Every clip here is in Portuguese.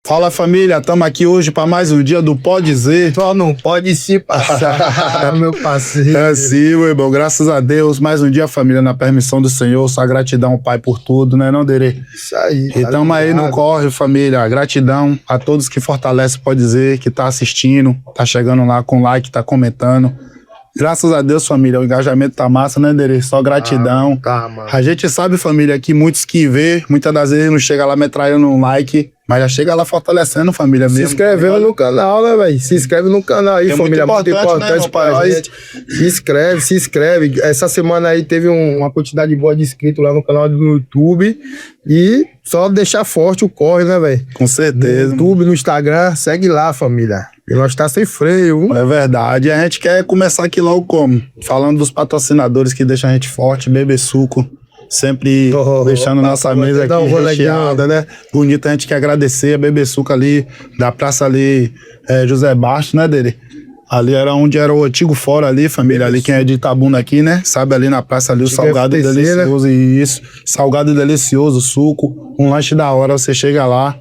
Fala família, estamos aqui hoje para mais um dia do Pode Dizer. Só não pode se passar, meu parceiro. É sim, meu irmão, graças a Deus, mais um dia família, na permissão do Senhor, só gratidão Pai por tudo, né não, Derê? Isso aí. E estamos aí no corre, família, gratidão a todos que fortalecem, Pode Dizer, que tá assistindo, tá chegando lá com like, tá comentando. Graças a Deus, família, o engajamento tá massa, né, Derê? Só gratidão. Tá, mano. A gente sabe, família, que muitos que vê, muitas das vezes não chega lá metralhando um like, mas já chega lá fortalecendo, família, mesmo. Se inscrevendo no canal, né, velho? Se inscreve no canal aí, É família. muito importante, né, pra rapaz? gente. Se inscreve. Essa semana aí teve uma quantidade boa de inscritos lá no canal do YouTube. E só deixar forte o corre, né, velho? Com certeza. No YouTube, no Instagram, segue lá, família. E nós tá sem freio, viu? É verdade. E a gente quer começar aqui logo como? Falando dos patrocinadores que deixam a gente forte, Bebê Suco. Sempre deixando nossa mesa aqui recheada, né? Bonita, a gente quer agradecer a Bebê Suco ali, da praça ali, José Bastos, né, dele? Ali era onde era o antigo fórum ali, família, ali quem é de Itabuna aqui, né? Sabe, ali na praça ali, o salgado delicioso, isso. Salgado delicioso, suco, um lanche da hora, você chega lá.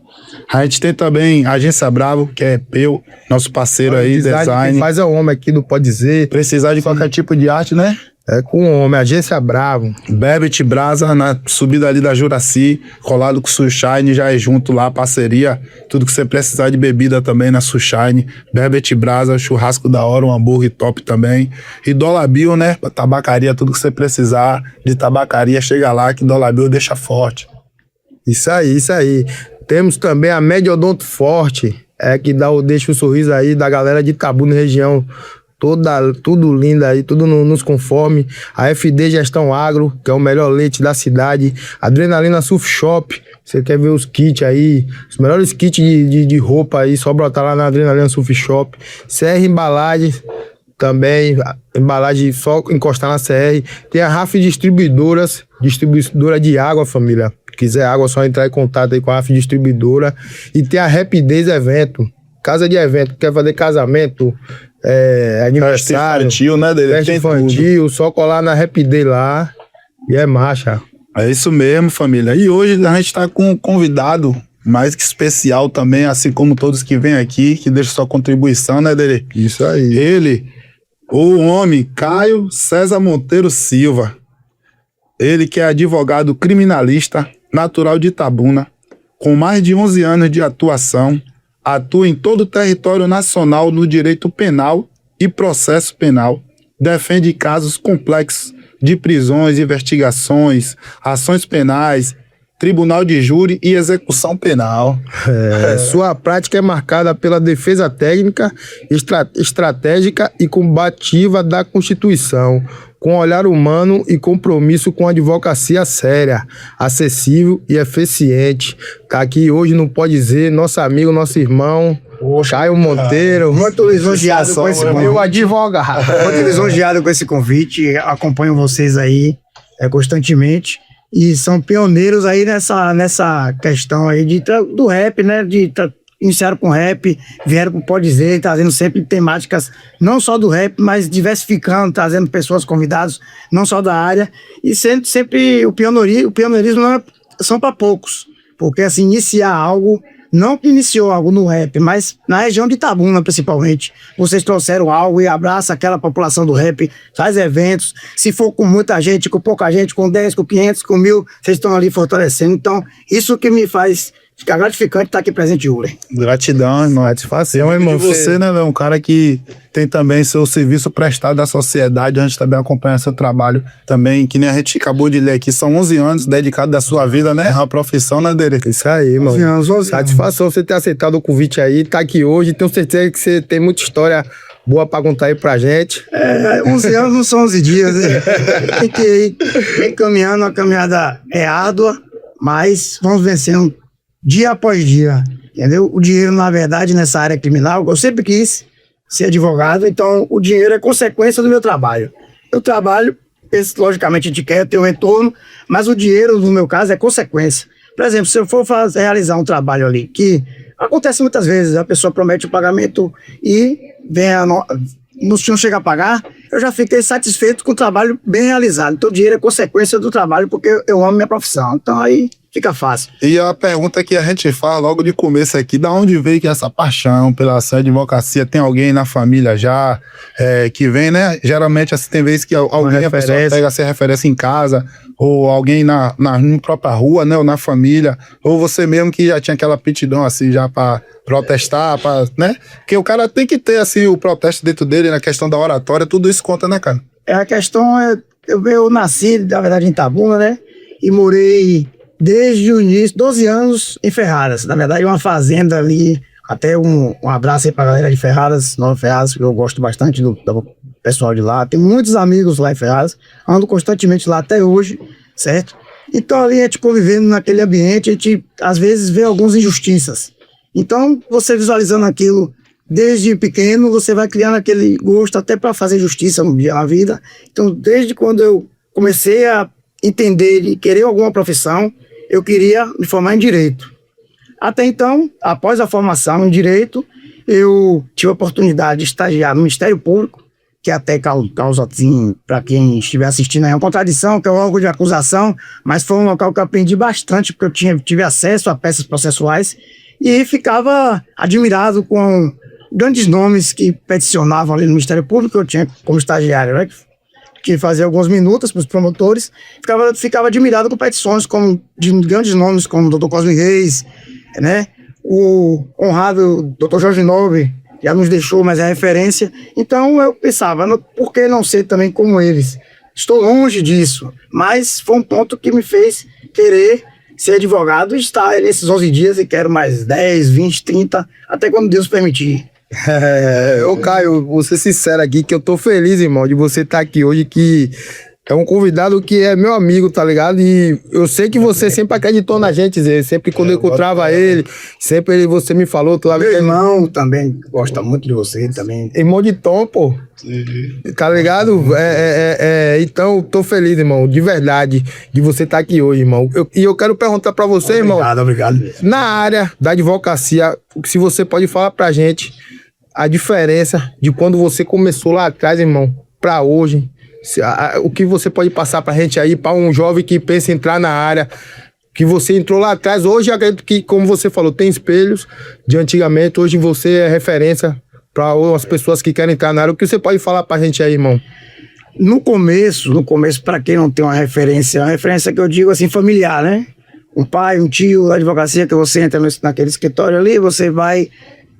A gente tem também a Agência Bravo, que é Peu, nosso parceiro aí, design. Quem faz é o homem aqui, não pode dizer. Precisar de qualquer tipo de arte, né? É com o homem, Agência Bravo. Bebet Brasa, na subida ali da Juraci, colado com o Sunshine, já é junto lá, parceria. Tudo que você precisar de bebida também na Sunshine. Bebet Brasa, churrasco da hora, um hambúrguer top também. E Dollar Bill, né? Tabacaria, tudo que você precisar de tabacaria, chega lá que Dollar Bill deixa forte. Isso aí, isso aí. Temos também a Mediodonto Forte, que deixa o sorriso aí da galera de Itabuna, região toda, tudo lindo aí, tudo nos conforme. A FD Gestão Agro, que é o melhor leite da cidade. Adrenalina Surf Shop, você quer ver os kits aí, os melhores kits de roupa aí, só brotar lá na Adrenalina Surf Shop. CR Embalagens, também, embalagem só encostar na CR. Tem a RAF Distribuidora de água, família. Quiser água, é só entrar em contato aí com a RAF Distribuidora. E tem a Rapidez Evento, casa de evento, quer fazer casamento, aniversário, festa infantil, né, dele? Festa infantil, só colar na Rapidez lá e é marcha. É isso mesmo, família. E hoje a gente tá com um convidado mais que especial também, assim como todos que vêm aqui, que deixam sua contribuição, né, dele? Isso aí. Ele, o homem Caio César Monteiro Silva. Ele que é advogado criminalista, natural de Itabuna, com mais de 11 anos de atuação, atua em todo o território nacional no direito penal e processo penal, defende casos complexos de prisões, investigações, ações penais, tribunal de júri e execução penal. Sua prática é marcada pela defesa técnica, estratégica e combativa da Constituição, com olhar humano e compromisso com a advocacia séria, acessível e eficiente. Tá aqui hoje, não pode dizer, nosso amigo, nosso irmão, Caio Monteiro. Muito lisonjeado com esse convite. Meu advogado. Muito lisonjeado com esse convite. Acompanho vocês aí constantemente. E são pioneiros aí nessa questão aí do rap, né? Iniciaram com rap, vieram com Pode Dizer, trazendo sempre temáticas, não só do rap, mas diversificando, trazendo pessoas convidadas, não só da área, e sempre o pioneirismo não são para poucos, porque assim, iniciar algo, não que iniciou algo no rap, mas na região de Itabuna, principalmente, vocês trouxeram algo e abraça aquela população do rap, faz eventos, se for com muita gente, com pouca gente, com 10, com 500, com 1000, vocês estão ali fortalecendo, então, isso que me faz fica gratificante estar aqui presente hoje. Gratidão, irmão. Satisfação, irmão. E você, né, um cara que tem também seu serviço prestado à sociedade, a gente também acompanha seu trabalho também, que nem a gente acabou de ler aqui, são 11 anos dedicados da sua vida, né? É uma profissão, né, Dere? Isso aí, irmão. 11 anos. Satisfação você ter aceitado o convite aí, tá aqui hoje, tenho certeza que você tem muita história boa pra contar aí pra gente. 11 anos não são 11 dias, né? Tem que ir caminhando, a caminhada é árdua, mas vamos vencendo dia após dia, entendeu? O dinheiro, na verdade, nessa área criminal, eu sempre quis ser advogado, então o dinheiro é consequência do meu trabalho. Eu trabalho, logicamente a gente quer ter um retorno, mas o dinheiro, no meu caso, é consequência. Por exemplo, se eu for realizar um trabalho ali, que acontece muitas vezes, a pessoa promete o pagamento e não chega a pagar, eu já fiquei satisfeito com o trabalho bem realizado. Então o dinheiro é consequência do trabalho, porque eu amo minha profissão. Então aí fica fácil. E a pergunta que a gente faz logo de começo aqui, da onde veio que essa paixão pela advocacia? Tem alguém na família já que vem, né? Geralmente assim, tem vezes que alguém a pessoa pega essa referência em casa, ou alguém na própria rua, né? Ou na família, ou você mesmo que já tinha aquela aptidão assim já para protestar, né? Porque o cara tem que ter assim o protesto dentro dele, na questão da oratória, tudo isso conta, né, cara? A questão é, eu nasci, na verdade, em Itabuna, né? E morei desde o início, 12 anos em Ferradas. Na verdade, uma fazenda ali, até um abraço aí pra galera de Ferradas, Nova Ferradas, que eu gosto bastante do pessoal de lá. Tenho muitos amigos lá em Ferradas, ando constantemente lá até hoje, certo? Então ali a gente convivendo naquele ambiente, a gente às vezes vê algumas injustiças. Então, você visualizando aquilo desde pequeno, você vai criando aquele gosto até para fazer justiça na vida. Então, desde quando eu comecei a entender e querer alguma profissão, eu queria me formar em Direito. Até então, após a formação em Direito, eu tive a oportunidade de estagiar no Ministério Público, que até causa, assim, para quem estiver assistindo, é uma contradição, que é o órgão de acusação, mas foi um local que eu aprendi bastante, porque eu tive acesso a peças processuais e ficava admirado com grandes nomes que peticionavam ali no Ministério Público. Eu tinha como estagiário, né, que fazia algumas minutas para os promotores, ficava admirado com petições de grandes nomes como o Dr. Cosme Reis, né, o honrado Dr. Jorge Nobre, já nos deixou, mas é referência. Então eu pensava, por que não ser também como eles? Estou longe disso, mas foi um ponto que me fez querer ser advogado e estar nesses 11 dias e quero mais 10, 20, 30, até quando Deus permitir. Ô Caio, vou ser sincero aqui que eu tô feliz, irmão, de você estar aqui hoje, que é um convidado que é meu amigo, tá ligado? E eu sei que você sempre acreditou na gente, Zé. Sempre quando eu encontrava ele, sempre você me falou. Meu irmão também gosta muito de você também. Irmão de Tom, pô. Sim. Tá ligado? Então, tô feliz, irmão, de verdade, de você estar aqui hoje, irmão. E eu quero perguntar pra você, irmão. Obrigado. Na área da advocacia, se você pode falar pra gente a diferença de quando você começou lá atrás, irmão, pra hoje. O que você pode passar pra gente aí, pra um jovem que pensa em entrar na área, que você entrou lá atrás. Hoje, acredito que, como você falou, tem espelhos de antigamente. Hoje você é referência para as pessoas que querem entrar na área. O que você pode falar pra gente aí, irmão? No começo, para quem não tem uma referência que eu digo assim, familiar, né? Um pai, um tio da advocacia, que você entra naquele escritório ali, você vai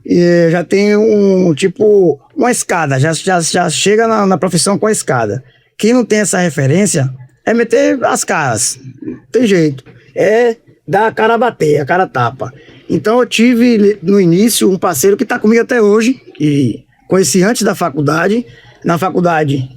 e já tem uma escada, já chega na profissão com a escada. Quem não tem essa referência é meter as caras, não tem jeito. É dar a cara a bater, a cara tapa. Então eu tive no início um parceiro que está comigo até hoje, e conheci antes da faculdade. Na faculdade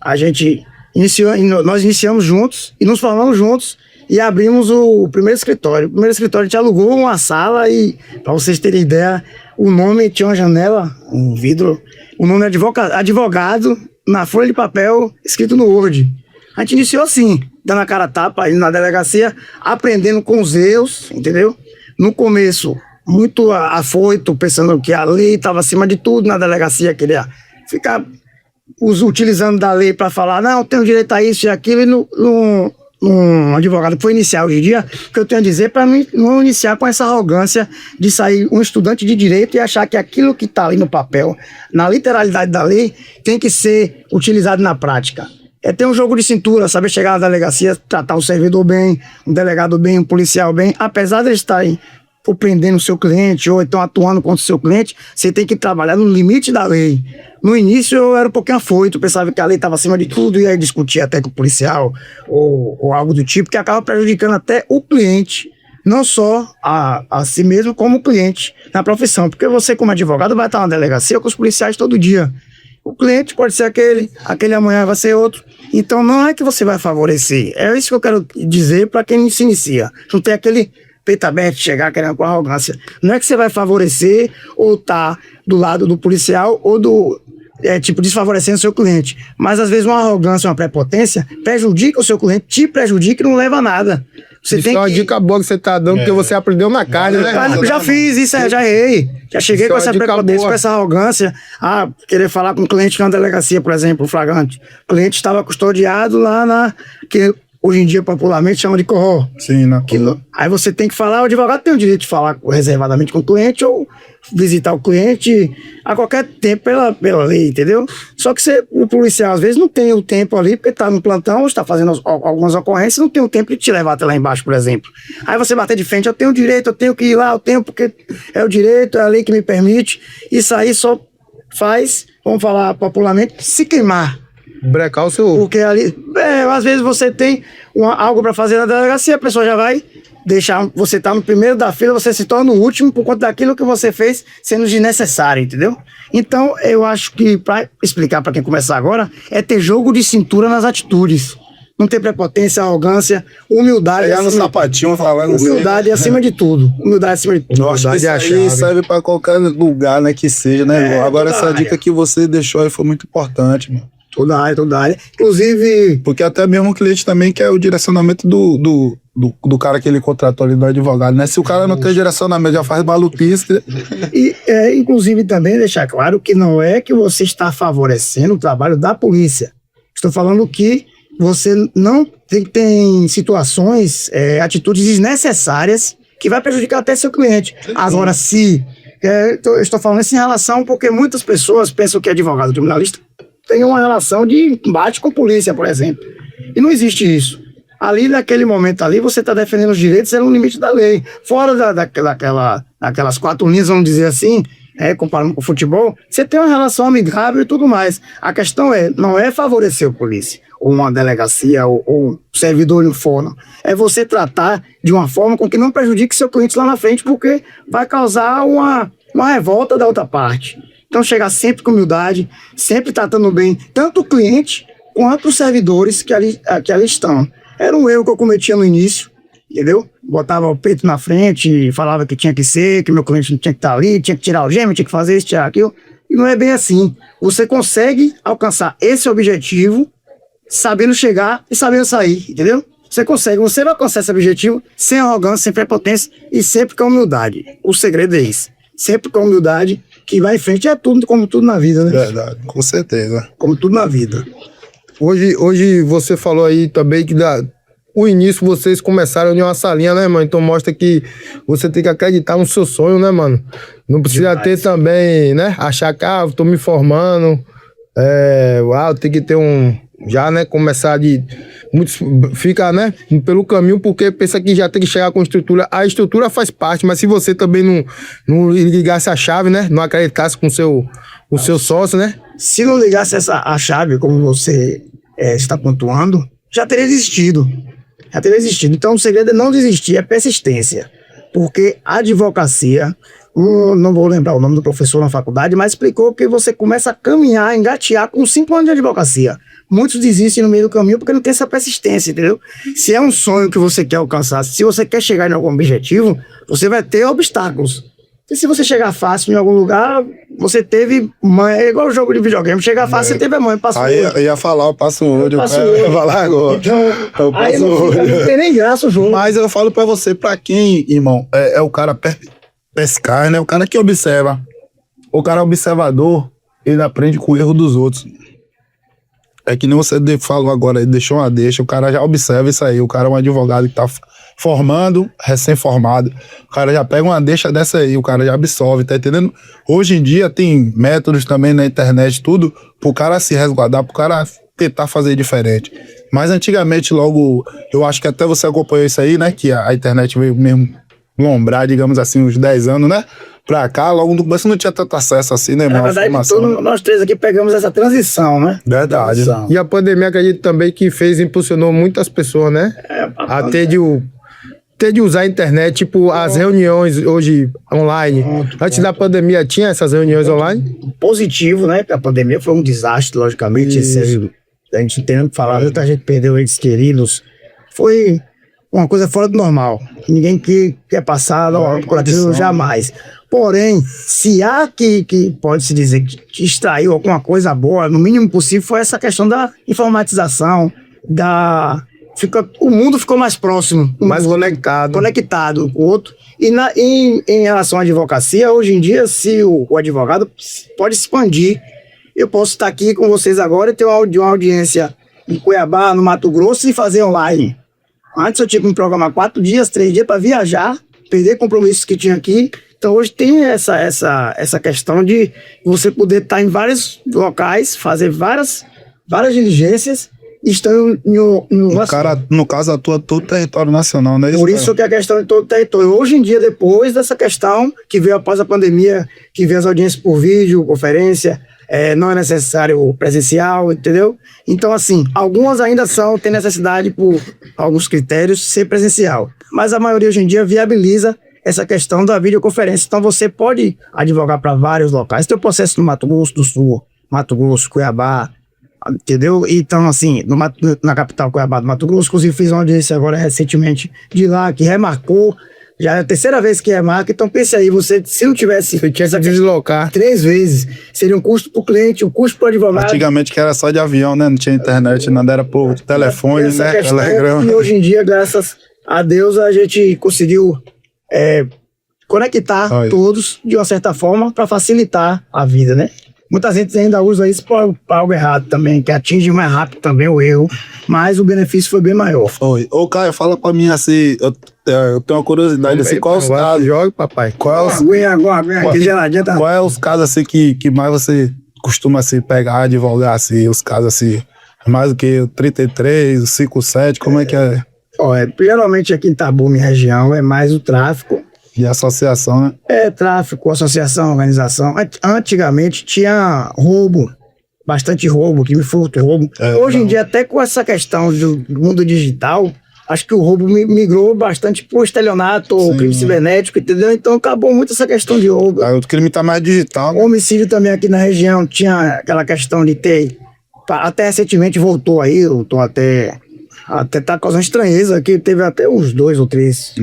nós iniciamos juntos e nos formamos juntos e abrimos o primeiro escritório. O primeiro escritório a gente alugou uma sala e, para vocês terem ideia, o nome tinha uma janela, um vidro, o nome é advogado na folha de papel escrito no Word. A gente iniciou assim, dando a cara a tapa, indo na delegacia, aprendendo com os erros, entendeu? No começo, muito afoito, pensando que a lei estava acima de tudo na delegacia, queria ficar utilizando da lei para falar, não, eu tenho direito a isso e aquilo, e um advogado que foi iniciar hoje em dia, o que eu tenho a dizer para não iniciar com essa arrogância de sair um estudante de direito e achar que aquilo que está ali no papel, na literalidade da lei, tem que ser utilizado na prática. É ter um jogo de cintura, saber chegar na delegacia, tratar o servidor bem, um delegado bem, um policial bem, apesar de eles estarem prendendo o seu cliente ou então atuando contra o seu cliente, você tem que trabalhar no limite da lei. No início eu era um pouquinho afoito, pensava que a lei estava acima de tudo e aí discutia até com o policial ou algo do tipo, que acaba prejudicando até o cliente, não só a si mesmo como o cliente na profissão, porque você como advogado vai estar na delegacia com os policiais todo dia. O cliente pode ser aquele amanhã vai ser outro. Então não é que você vai favorecer, é isso que eu quero dizer para quem se inicia. Não tem aquele peito aberto, chegar querendo com arrogância. Não é que você vai favorecer ou tá do lado do policial ou desfavorecendo o seu cliente. Mas às vezes uma arrogância, uma prepotência prejudica o seu cliente, te prejudica e não leva a nada. Você isso tem é uma dica boa que você tá dando, porque você aprendeu na carne, né? Eu já fiz isso, já errei. Já cheguei com essa prepotência, com essa arrogância. Querer falar com um cliente na delegacia, por exemplo, flagrante. O cliente estava custodiado lá hoje em dia popularmente chama de corró. Sim, né? Aí você tem que falar, o advogado tem o direito de falar reservadamente com o cliente ou visitar o cliente a qualquer tempo pela lei, entendeu? Só que o policial às vezes não tem o tempo ali, porque está no plantão, está fazendo algumas ocorrências, não tem o tempo de te levar até lá embaixo, por exemplo. Aí você bater de frente, eu tenho direito, eu tenho que ir lá, eu tenho porque é o direito, é a lei que me permite. Isso aí só faz, vamos falar popularmente, se queimar. Brecar o seu... Porque ali, às vezes você tem algo para fazer na delegacia, a pessoa já vai deixar, você tá no primeiro da fila, você se torna o último por conta daquilo que você fez sendo desnecessário, entendeu? Então, eu acho que, para explicar para quem começar agora, é ter jogo de cintura nas atitudes. Não ter prepotência, arrogância, humildade. Pegar no sapatinho falando assim. Humildade acima de tudo. Humildade acima de tudo. Nossa, isso aí serve pra qualquer lugar, né, que seja, né? Agora, essa dica que você deixou aí foi muito importante, mano. Toda área. Inclusive... Porque até mesmo o cliente também quer o direcionamento do cara que ele contratou ali, do advogado, né? Se o cara não tem direcionamento, já faz maluquice. E, inclusive, também deixar claro que não é que você está favorecendo o trabalho da polícia. Estou falando que você não tem situações, atitudes desnecessárias que vai prejudicar até seu cliente. Agora, se... eu estou falando isso em relação porque muitas pessoas pensam que advogado criminalista tem uma relação de embate com polícia, por exemplo. E não existe isso. Ali, naquele momento ali, você está defendendo os direitos no limite da lei. Fora daquelas 4 linhas, vamos dizer assim, comparando com o futebol, você tem uma relação amigável e tudo mais. A questão não é favorecer o polícia, ou uma delegacia, ou um servidor em fórum. É você tratar de uma forma com que não prejudique seu cliente lá na frente, porque vai causar uma revolta da outra parte. Então, chegar sempre com humildade, sempre tratando bem tanto o cliente quanto os servidores que ali estão. Era um erro que eu cometia no início, entendeu? Botava o peito na frente, falava que tinha que ser, que meu cliente não tinha que estar ali, tinha que tirar o gêmeo, tinha que fazer isso, tirar aquilo. E não é bem assim. Você consegue alcançar esse objetivo sabendo chegar e sabendo sair, entendeu? Você vai alcançar esse objetivo sem arrogância, sem prepotência e sempre com humildade. O segredo é esse. Sempre com humildade, que vai em frente, tudo, como tudo na vida, né? Verdade, com certeza. Como tudo na vida. Hoje você falou aí também que o início vocês começaram em uma salinha, né, mano? Então mostra que você tem que acreditar no seu sonho, né, mano? Não precisa ter também, né? Achar que, tô me formando, eu tenho que ter já, né, começar muitos fica, né, pelo caminho porque pensa que já tem que chegar com estrutura. A estrutura faz parte, mas se você também não ligasse a chave, né, não acreditasse com o seu sócio, né? Se não ligasse a chave, como você está pontuando, já teria desistido. Então o segredo é não desistir, é persistência. Porque a advocacia, não vou lembrar o nome do professor na faculdade, mas explicou que você começa a caminhar, engatear com 5 anos de advocacia. Muitos desistem no meio do caminho porque não tem essa persistência, entendeu? Se é um sonho que você quer alcançar, se você quer chegar em algum objetivo, você vai ter obstáculos. E se você chegar fácil em algum lugar, você teve mãe, é igual o jogo de videogame, chegar fácil, você teve a mãe, passa o olho. Aí eu ia falar, eu passo o olho, eu ia falar agora. Então, aí não tem nem graça o jogo. Mas eu falo pra você, pra quem, irmão, é o cara pescar, né? O cara que observa. O cara observador, ele aprende com o erro dos outros. É que nem você falou agora, ele deixou uma deixa, o cara já observa isso aí. O cara é um advogado que tá formando, recém-formado. O cara já pega uma deixa dessa aí, o cara já absorve, tá entendendo? Hoje em dia tem métodos também na internet, tudo, pro cara se resguardar, pro cara tentar fazer diferente. Mas antigamente, logo, eu acho que até você acompanhou isso aí, né? Que a internet veio mesmo lombrar, digamos assim, uns 10 anos, né? Pra cá, logo no começo não tinha tanto acesso assim, né, irmão? Na verdade, nós três aqui pegamos essa transição, né? Verdade. E a pandemia, acredito também que impulsionou muitas pessoas, né? Até de usar a internet, tipo as reuniões hoje online. Antes da pandemia tinha essas reuniões online? Positivo, né? A pandemia foi um desastre, logicamente. A gente tem que falar, muita gente perdeu entes queridos. Foi uma coisa fora do normal. Ninguém quer passar no coletivo jamais. Porém, se há que pode-se dizer que extraiu alguma coisa boa, no mínimo possível, foi essa questão da informatização, o mundo ficou mais próximo. Mais conectado. Conectado com o outro. E em relação à advocacia, hoje em dia, se o advogado pode expandir, eu posso estar aqui com vocês agora e ter uma audiência em Cuiabá, no Mato Grosso, e fazer online. Antes eu tinha que me programar 4 dias, 3 dias para viajar, perder compromissos que tinha aqui. Então hoje tem essa questão de você poder estar em vários locais, fazer várias diligências, estando no caso, atua todo o território nacional, não é isso? Por isso que a questão de todo o território. Hoje em dia, depois dessa questão que veio após a pandemia, que veio as audiências por vídeo, conferência, não é necessário presencial, entendeu? Então, assim, algumas ainda tem necessidade, por alguns critérios, ser presencial. Mas a maioria hoje em dia viabiliza essa questão da videoconferência. Então, você pode advogar para vários locais. Tem o processo no Mato Grosso do Sul, Mato Grosso, Cuiabá, entendeu? Então, assim, na capital Cuiabá do Mato Grosso, inclusive fiz uma audiência agora recentemente de lá, que remarcou. Já é a terceira vez que remarca, então pense aí, você, se não tivesse... Você tinha que deslocar 3 vezes, seria um custo para o cliente, um custo para o advogado. Antigamente que era só de avião, né? Não tinha internet, nada, era por telefone, essa né? Questão, e hoje em dia, graças a Deus, a gente conseguiu conectar todos de uma certa forma para facilitar a vida, né? Muita gente ainda usa isso para algo errado também, que atinge mais rápido também o erro, mas o benefício foi bem maior. Ô, Caio, fala pra mim assim, eu tenho uma curiosidade, assim, qual é os casos... Joga, papai. Qual é os casos, assim, que mais você costuma, assim, pegar, advogar, assim, os casos, assim, mais do que o 33, o 57, como é que é? Geralmente aqui em Itabuna, minha região, é mais o tráfico. E associação, né? Tráfico, associação, organização. Antigamente tinha roubo, bastante roubo, crime furto, roubo. Hoje em dia, até com essa questão do mundo digital, acho que o roubo migrou bastante pro estelionato, crime cibernético, entendeu? Então acabou muito essa questão de roubo. O crime tá mais digital. O homicídio também aqui na região tinha aquela questão de ter... Até recentemente voltou aí, até tá causando estranheza, que teve até uns 2 ou 3,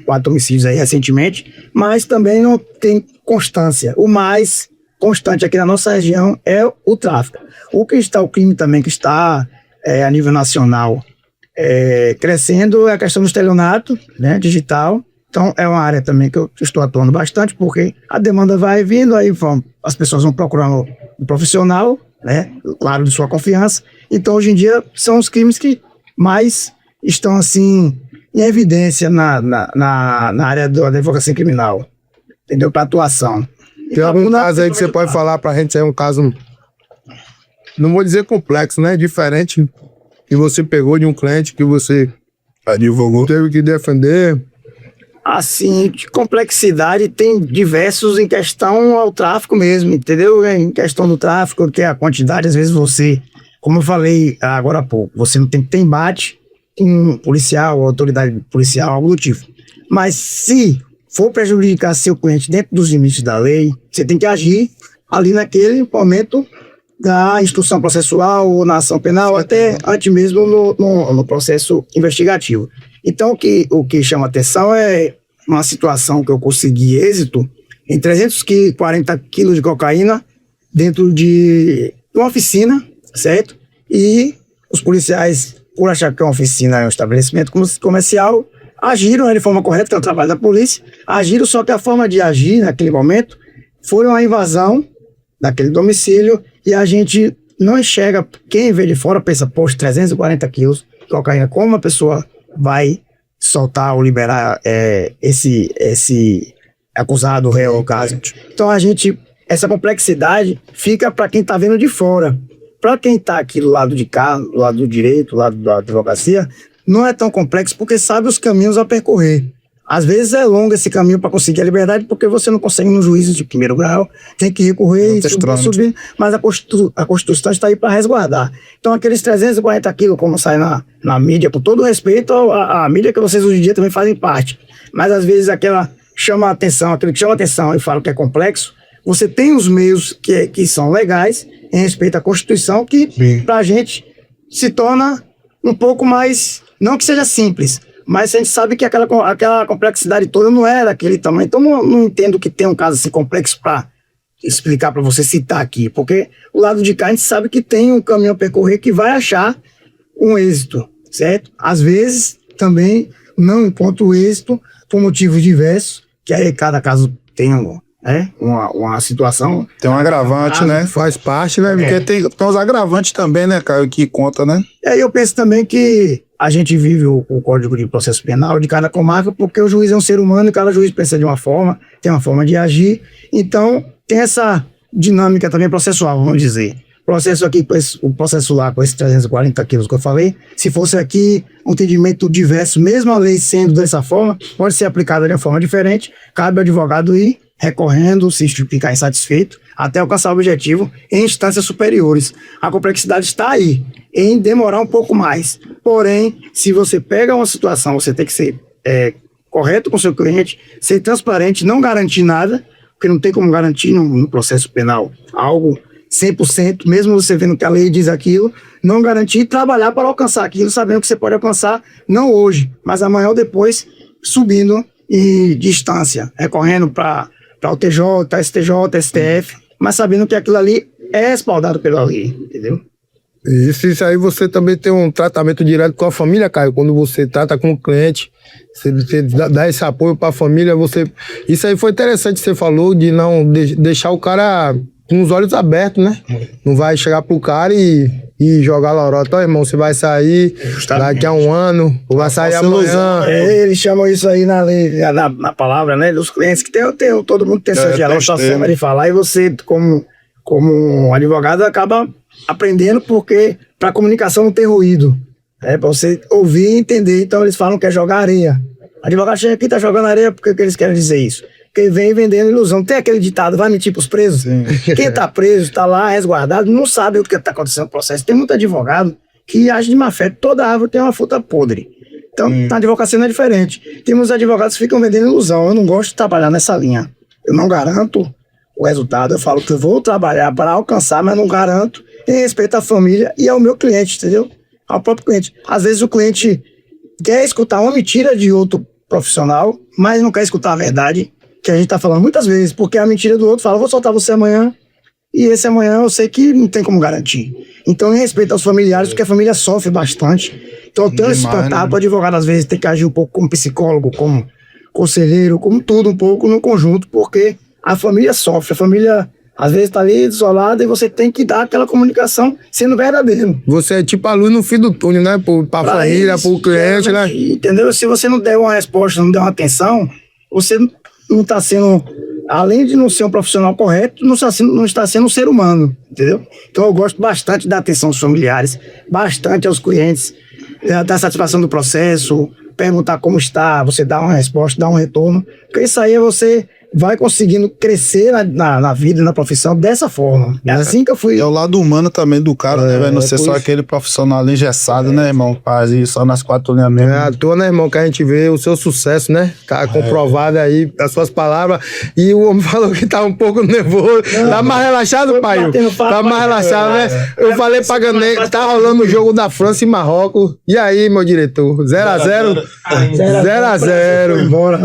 4 homicídios aí recentemente, mas também não tem constância. O mais constante aqui na nossa região é o tráfico. O crime também que está a nível nacional crescendo é a questão do estelionato, né, digital. Então é uma área também que eu estou atuando bastante, porque a demanda vai vindo, aí as pessoas vão procurando um profissional, né, claro, de sua confiança. Então hoje em dia são os crimes que mais estão, assim, em evidência na área da advocacia criminal, entendeu? Para atuação. Tem algum caso aí que você pode falar pra gente, é um caso, não vou dizer complexo, né? Diferente, que você pegou de um cliente que você advogou, teve que defender. Assim, de complexidade tem diversos em questão ao tráfico mesmo, entendeu? Em questão do tráfico, que a quantidade, às vezes você... Como eu falei agora há pouco, você não tem que ter embate com policial, autoridade policial, algo do tipo. Mas se for prejudicar seu cliente dentro dos limites da lei, você tem que agir ali naquele momento da instrução processual ou na ação penal, até antes mesmo no processo investigativo. Então, o que chama atenção é uma situação que eu consegui êxito em 340 quilos de cocaína dentro de uma oficina, certo? E os policiais, por achar que uma oficina é um estabelecimento comercial, agiram de forma correta, que é o trabalho da polícia, agiram, só que a forma de agir naquele momento foi uma invasão daquele domicílio e a gente não enxerga, quem vê de fora pensa, poxa, 340 quilos de cocaína, como uma pessoa vai soltar ou liberar esse acusado, réu, ou caso. Então essa complexidade fica para quem está vendo de fora. Para quem está aqui do lado de cá, do lado do direito, do lado da advocacia, não é tão complexo porque sabe os caminhos a percorrer. Às vezes é longo esse caminho para conseguir a liberdade porque você não consegue no juízo de primeiro grau, tem que recorrer e subir, mas a Constituição está aí para resguardar. Então aqueles 340 quilos, como sai na mídia, com todo respeito à mídia que vocês hoje em dia também fazem parte, mas às vezes aquele que chama a atenção e fala que é complexo, você tem os meios que são legais em respeito à Constituição, que para a gente se torna um pouco mais, não que seja simples, mas a gente sabe que aquela complexidade toda não é daquele tamanho. Então não entendo que tem um caso assim complexo para explicar para você citar aqui, porque o lado de cá a gente sabe que tem um caminho a percorrer que vai achar um êxito, certo? Às vezes também não encontra o êxito por motivos diversos, que aí cada caso tem uma situação. Tem um agravante, né? Faz parte, né? Porque tem os agravantes também, né, Caio, que conta, né? E aí eu penso também que a gente vive o Código de Processo Penal de cada comarca, porque o juiz é um ser humano e cada juiz pensa de uma forma, tem uma forma de agir. Então, tem essa dinâmica também processual, vamos dizer. Processo aqui, o processo lá, com esses 340 quilos que eu falei, se fosse aqui um entendimento diverso, mesmo a lei sendo dessa forma, pode ser aplicada de uma forma diferente, cabe ao advogado ir recorrendo, se ficar insatisfeito, até alcançar o objetivo em instâncias superiores. A complexidade está aí, em demorar um pouco mais. Porém, se você pega uma situação, você tem que ser correto com o seu cliente, ser transparente, não garantir nada, porque não tem como garantir no processo penal algo 100%, mesmo você vendo que a lei diz aquilo, não garantir, trabalhar para alcançar aquilo, sabendo que você pode alcançar, não hoje, mas amanhã ou depois, subindo em distância, recorrendo para o TJ, STJ, STF, mas sabendo que aquilo ali é respaldado pela lei, entendeu? Isso aí você também tem um tratamento direto com a família, Caio, quando você trata com o cliente, você dá esse apoio para a família, isso aí foi interessante, você falou, de não deixar o cara com os olhos abertos, né? Não vai chegar pro cara e jogar lorota, irmão, você vai sair daqui a um ano, ou vai sair amanhã. Eles chamam isso aí na lei, na palavra, né? Dos clientes que todo mundo tem sua forma de falar, e você, como advogado, acaba aprendendo, porque pra comunicação não tem ruído. Pra você ouvir e entender. Então eles falam que é jogar areia. O advogado chega aqui, tá jogando areia, porque que eles querem dizer isso? Porque vem vendendo ilusão. Tem aquele ditado, vai mentir pros presos? Sim. Quem tá preso, tá lá resguardado, não sabe o que tá acontecendo no processo. Tem muito advogado que age de má fé. Toda árvore tem uma fruta podre. Então, na advocacia não é diferente. Temos advogados que ficam vendendo ilusão. Eu não gosto de trabalhar nessa linha. Eu não garanto o resultado. Eu falo que eu vou trabalhar para alcançar, mas não garanto. Em respeito à família e ao meu cliente, entendeu? Ao próprio cliente. Às vezes o cliente quer escutar uma mentira de outro profissional, mas não quer escutar a verdade que a gente tá falando muitas vezes, porque a mentira do outro fala, vou soltar você amanhã, e esse amanhã eu sei que não tem como garantir. Então, em respeito aos familiares, porque a família sofre bastante. Então, eu tenho esse contato, o advogado às vezes tem que agir um pouco como psicólogo, como conselheiro, como tudo um pouco no conjunto, porque a família sofre, a família às vezes tá ali isolada e você tem que dar aquela comunicação sendo verdadeiro. Você é tipo a luz no fim do túnel, né? Pra família, pro cliente, né? Entendeu? Se você não der uma resposta, não der uma atenção, você não está sendo, além de não ser um profissional correto, não está sendo um ser humano, entendeu? Então eu gosto bastante da atenção dos familiares, bastante aos clientes, da satisfação do processo, perguntar como está, você dá uma resposta, dá um retorno, porque isso aí você vai conseguindo crescer na vida, na profissão dessa forma. É assim que eu fui. É o lado humano também do cara, né, velho? Não ser só aquele profissional engessado, né, irmão? Faz isso só nas quatro linhas mesmo. É à toa, né, irmão, que a gente vê o seu sucesso, né? Tá comprovado aí as suas palavras. E o homem falou que tá um pouco nervoso. Tá mais relaxado, pai? Tá mais relaxado, né? Eu falei pra Gané, tá rolando o jogo da França e Marrocos. E aí, meu diretor? 0x0? 0x0. Bora.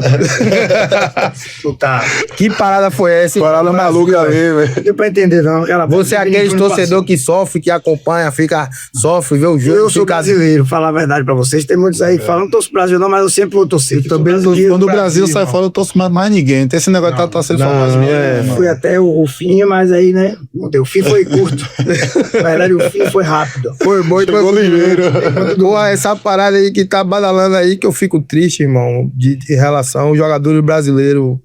Tá. Que parada foi essa? Parada maluca aí, velho. Não deu pra entender, não. Você é aquele torcedor que sofre, que acompanha, sofre, vê o jogo. Eu sou brasileiro, falar a verdade pra vocês. Tem muitos aí que falam, não torço pro Brasil não, mas eu sempre vou torcer. Quando o Brasil sai fora, eu torço mais ninguém. Não tem esse negócio de estar torcendo só mais mesmo. Fui até o fim, mas aí, né? O fim foi curto. Na verdade, o fim foi rápido. Foi bom, então ligeiro. Essa parada aí que tá badalando aí, que eu fico triste, irmão, de relação aos jogadores brasileiros.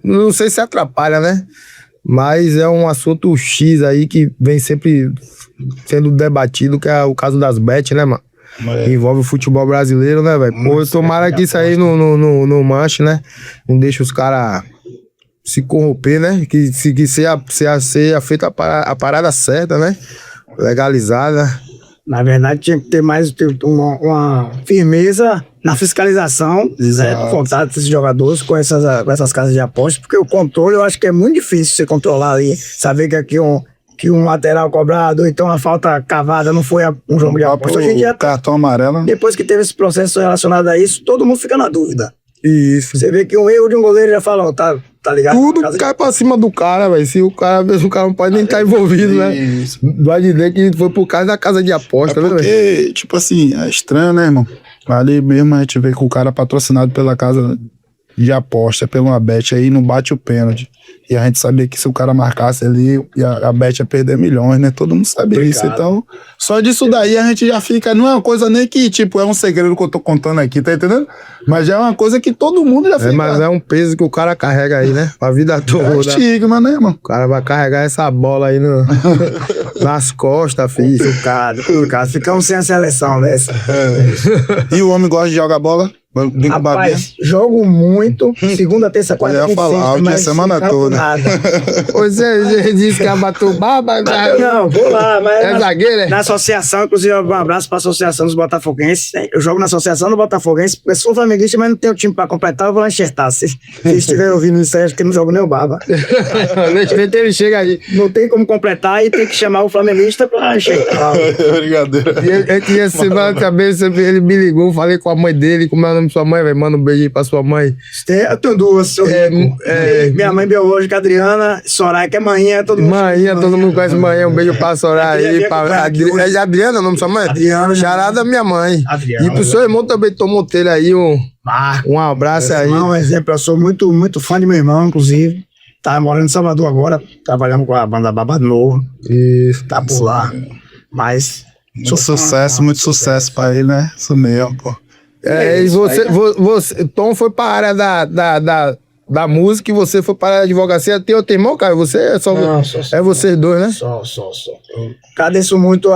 Não sei se atrapalha, né? Mas é um assunto X aí que vem sempre sendo debatido, que é o caso das bet, né, mano? Envolve o futebol brasileiro, né, velho? Pô, tomara que isso aí não manche, né? Não deixa os caras se corromper, né? Que seja feita a parada certa, né? Legalizada. Na verdade, tinha que ter mais uma firmeza na fiscalização, por contato desses jogadores com essas casas de apostas, porque o controle eu acho que é muito difícil você controlar ali, saber que aqui um lateral cobrado, ou então uma falta cavada não foi um jogo de aposta. Hoje em dia, cartão amarelo. Depois que teve esse processo relacionado a isso, todo mundo fica na dúvida. Isso. Você vê que um erro de um goleiro já fala, tá ligado? Tudo cai pra cima do cara, velho. Se o cara não pode nem estar envolvido, né? Isso. Vai dizer que foi por causa da casa de aposta, né, velho? Porque, tipo assim, é estranho, né, irmão? Ali mesmo a gente vê que o cara é patrocinado pela casa de aposta pela uma bet aí, não bate o pênalti. E a gente sabia que se o cara marcasse ali, a bet ia perder milhões, né? Todo mundo sabia isso. Então, só disso daí a gente já fica... Não é uma coisa nem que, tipo, é um segredo que eu tô contando aqui, tá entendendo? Mas já é uma coisa que todo mundo já fica... Mas é um peso que o cara carrega aí, né? A vida toda. É estigma, né, mano? O cara vai carregar essa bola aí nas costas, filho. O cara, ficamos sem a seleção dessa. E o homem gosta de jogar bola? Rapaz, jogo muito, segunda, terça, quarta, eu ia falar, a semana toda. Você disse que ia bater o baba. Não, vou lá, mas é zagueiro, né? Na associação, inclusive, um abraço pra associação dos botafoguenses. Eu jogo na associação do Botafoguense, porque sou flamenguista, mas não tenho time pra completar, eu vou lá enxertar. Se estiver ouvindo isso aí, acho que não jogo nem o baba. Deixa ele chega aí. Não tem como completar e tem que chamar o flamenguista pra enxertar. Brincadeira. E essa semana também ele me ligou, falei com a mãe dele, como é o nome de sua mãe, velho? Manda um beijo aí pra sua mãe. Eu tenho duas. Minha mãe biológica, Adriana, Soraya, que é manhã, todo mundo. Manhã, todo mundo conhece manhã. Um beijo pra Soraya aí. É Adriana o nome da sua mãe? Adriana. Charada minha mãe. Adriana. E pro seu irmão também, tomou telha aí. Um abraço aí. Um exemplo, eu sou muito, muito fã de meu irmão, inclusive. Tá morando em Salvador agora, trabalhando com a banda Babado Novo. Isso. Tá por lá. Mas. Muito sucesso pra ele, né? Isso mesmo, pô. E você, Tom foi pra área da música e você foi para a advocacia. Tem outro irmão, cara? Você é só. Não, é vocês dois, né? Só. Eu agradeço muito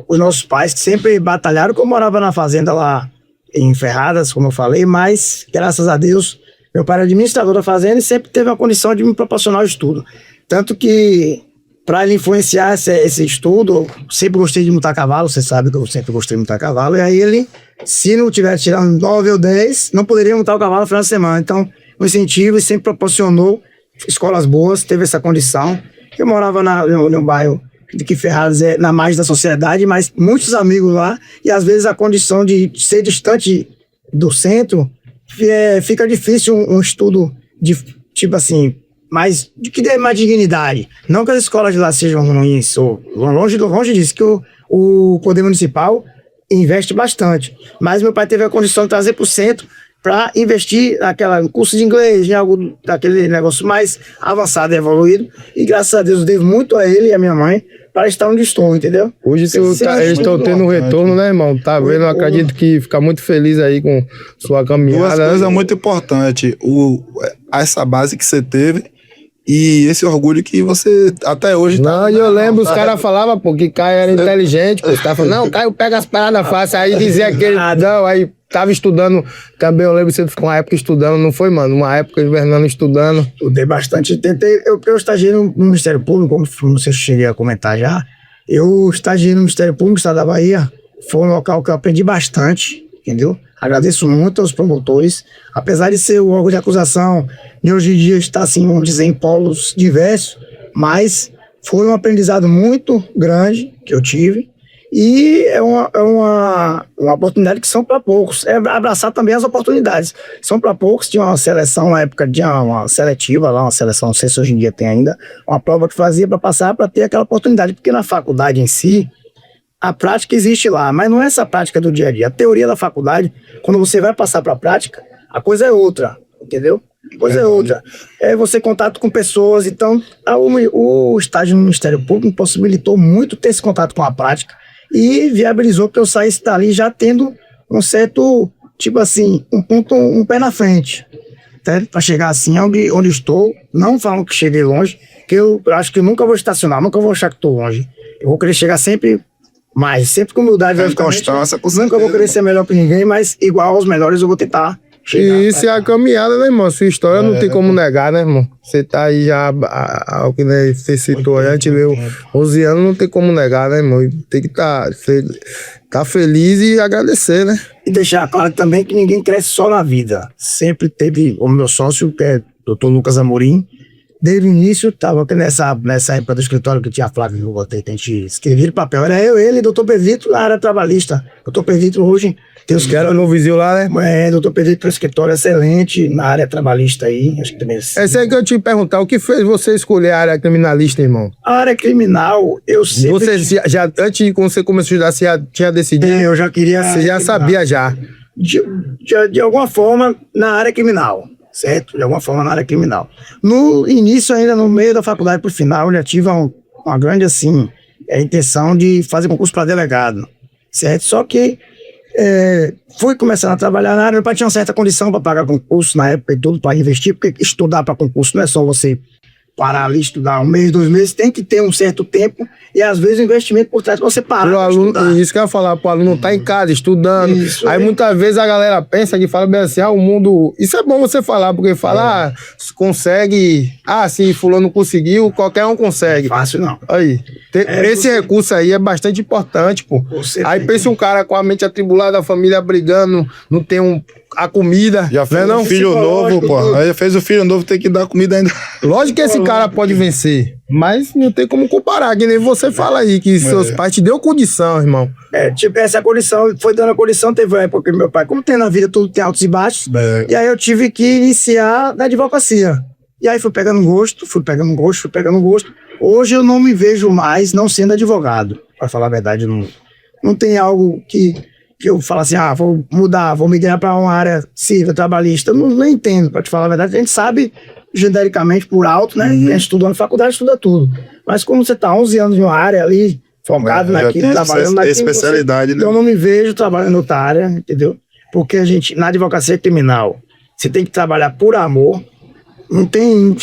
os nossos pais que sempre batalharam, que eu morava na fazenda lá em Ferradas, como eu falei, mas graças a Deus, meu pai era administrador da fazenda e sempre teve a condição de me proporcionar o estudo. Tanto que, para ele influenciar esse estudo, eu sempre gostei de montar cavalo, você sabe que eu sempre gostei de montar cavalo, e aí ele, se não tivesse tirado 9 ou 10, não poderia montar o cavalo no final de semana. Então, o incentivo e sempre proporcionou escolas boas, teve essa condição. Eu morava no bairro de que Ferradas é na margem da sociedade, mas muitos amigos lá, e às vezes a condição de ser distante do centro, fica difícil um estudo de, tipo assim, que dê mais dignidade. Não que as escolas de lá sejam ruins, ou longe disso, que o poder municipal investe bastante. Mas meu pai teve a condição de trazer para o centro para investir no curso de inglês, em algo daquele negócio mais avançado e evoluído. E graças a Deus, devo muito a ele e a minha mãe para estar onde estou, entendeu? Hoje eles estão tendo um retorno, né, irmão? Tá vendo? Eu acredito que fica muito feliz aí com sua caminhada. Duas coisas muito importantes. Essa base que você teve e esse orgulho que você até hoje... Não, eu lembro, os caras falavam, pô, que Caio era inteligente, pô. Os caras falavam, não, Caio pega as paradas fáceis. Aí dizia aquele... Não, aí tava estudando, também eu lembro que você ficou uma época estudando, não foi, mano? Uma época invernando estudando. Estudei bastante, eu estagiei no Ministério Público, como você cheguei a comentar já. Eu estagiei no Ministério Público do Estado da Bahia, foi um local que eu aprendi bastante, entendeu? Agradeço muito aos promotores, apesar de ser o órgão de acusação, e hoje em dia está, assim, vamos dizer, em polos diversos, mas foi um aprendizado muito grande que eu tive, e é uma oportunidade que são para poucos, é abraçar também as oportunidades, são para poucos. Tinha uma seleção na época, tinha uma seletiva lá, uma seleção, não sei se hoje em dia tem ainda, uma prova que fazia para passar, para ter aquela oportunidade, porque na faculdade em si, a prática existe lá, mas não é essa prática do dia a dia. A teoria da faculdade, quando você vai passar para a prática, a coisa é outra, entendeu? A coisa é outra. É você contato com pessoas. Então, o estágio no Ministério Público possibilitou muito ter esse contato com a prática e viabilizou que eu saísse dali já tendo um certo, tipo assim, um pé na frente, para chegar assim onde estou. Não falam que cheguei longe, que eu acho que eu nunca vou estacionar, nunca vou achar que estou longe. Eu vou querer chegar sempre com humildade, constância, nunca vou querer ser melhor que ninguém, mas igual aos melhores eu vou tentar chegar. E isso é a caminhada, né, irmão? Sua história não tem como negar, né, irmão? Você tá aí já, o que né, você citou aí, a gente leu 11 anos, não tem como negar, né, irmão? Tem que tá feliz e agradecer, né? E deixar claro também que ninguém cresce só na vida. Sempre teve o meu sócio, que é o Dr. Lucas Amorim. Desde o início, estava nessa época do escritório que tinha a Flávia que eu botei, a gente escrevia no papel. Era eu, ele e Dr. Pedrito na área trabalhista. Dr. Pedrito hoje tem os caras no vizinho lá, né? Dr. Pedrito tem um escritório excelente na área trabalhista aí. Acho que também. Essa aí que eu te perguntar, o que fez você escolher a área criminalista, irmão? A área criminal, eu sempre. Você já, antes de quando você começou a estudar, você já tinha decidido? Eu já queria. Você já sabia já? De alguma forma, na área criminal. certo? De alguma forma na área criminal. No início, ainda no meio da faculdade, pro final, eu já tive uma grande, assim, intenção de fazer concurso para delegado, certo? Só que fui começando a trabalhar na área, meu pai tinha uma certa condição para pagar concurso na época e tudo, para investir, porque estudar para concurso não é só você parar ali, estudar 1 mês, 2 meses, tem que ter um certo tempo e às vezes o investimento por trás pra você parar. Pro aluno, isso que eu ia falar, pro aluno tá em casa estudando. Isso, aí muitas vezes a galera pensa que fala bem assim, o mundo. Isso é bom você falar, porque falar consegue. Se fulano conseguiu, qualquer um consegue. Fácil não. Aí. Esse recurso aí é bastante importante, pô. Aí pensa um cara com a mente atribulada, a família brigando, não tem a comida. Já fez um filho novo, pô. Aí fez o filho novo, tem que dar comida ainda. Lógico que esse cara pode vencer, mas não tem como comparar, que nem você fala aí, que seus pais te deu condição, irmão. Essa condição, foi dando a condição, teve uma época que meu pai, como tem na vida, tudo tem altos e baixos, e aí eu tive que iniciar na advocacia. E aí fui pegando gosto. Hoje eu não me vejo mais não sendo advogado. Pra falar a verdade, não tem algo que eu falo assim, vou mudar, vou migrar para uma área civil, trabalhista. Eu não entendo, para te falar a verdade. A gente sabe, genericamente, por alto, né? A gente estuda na faculdade, estuda tudo. Mas como você tá 11 anos em uma área ali, focado naquilo, trabalhando naquilo... especialidade, né? Eu não me vejo trabalhando em outra área, entendeu? Porque a gente, na advocacia criminal, você tem que trabalhar por amor. Não tem...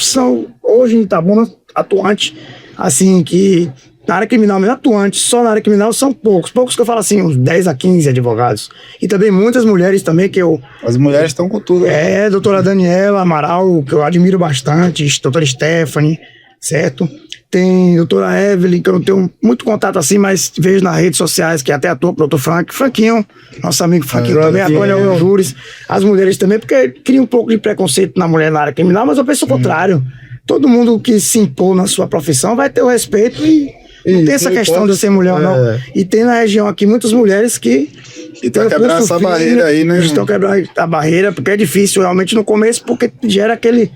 Hoje em Itabuna, atuante, assim, que... Na área criminal mesmo, atuante, só na área criminal são poucos. Poucos que eu falo assim, uns 10 a 15 advogados. E também muitas mulheres também que eu... As mulheres estão com tudo. Doutora Daniela Amaral, que eu admiro bastante, doutora Stephanie, certo? Tem doutora Evelyn, que eu não tenho muito contato assim, mas vejo nas redes sociais, que até atua com o doutor Franquinho, nosso amigo Franquinho também, atua em júris. As mulheres também, porque cria um pouco de preconceito na mulher na área criminal, mas eu penso o contrário. Todo mundo que se impor na sua profissão vai ter o respeito e não tem essa questão de ser mulher ou não. E tem na região aqui muitas mulheres que estão quebrando essa barreira aí, né? Estão quebrando a barreira, porque é difícil realmente no começo, porque gera aquele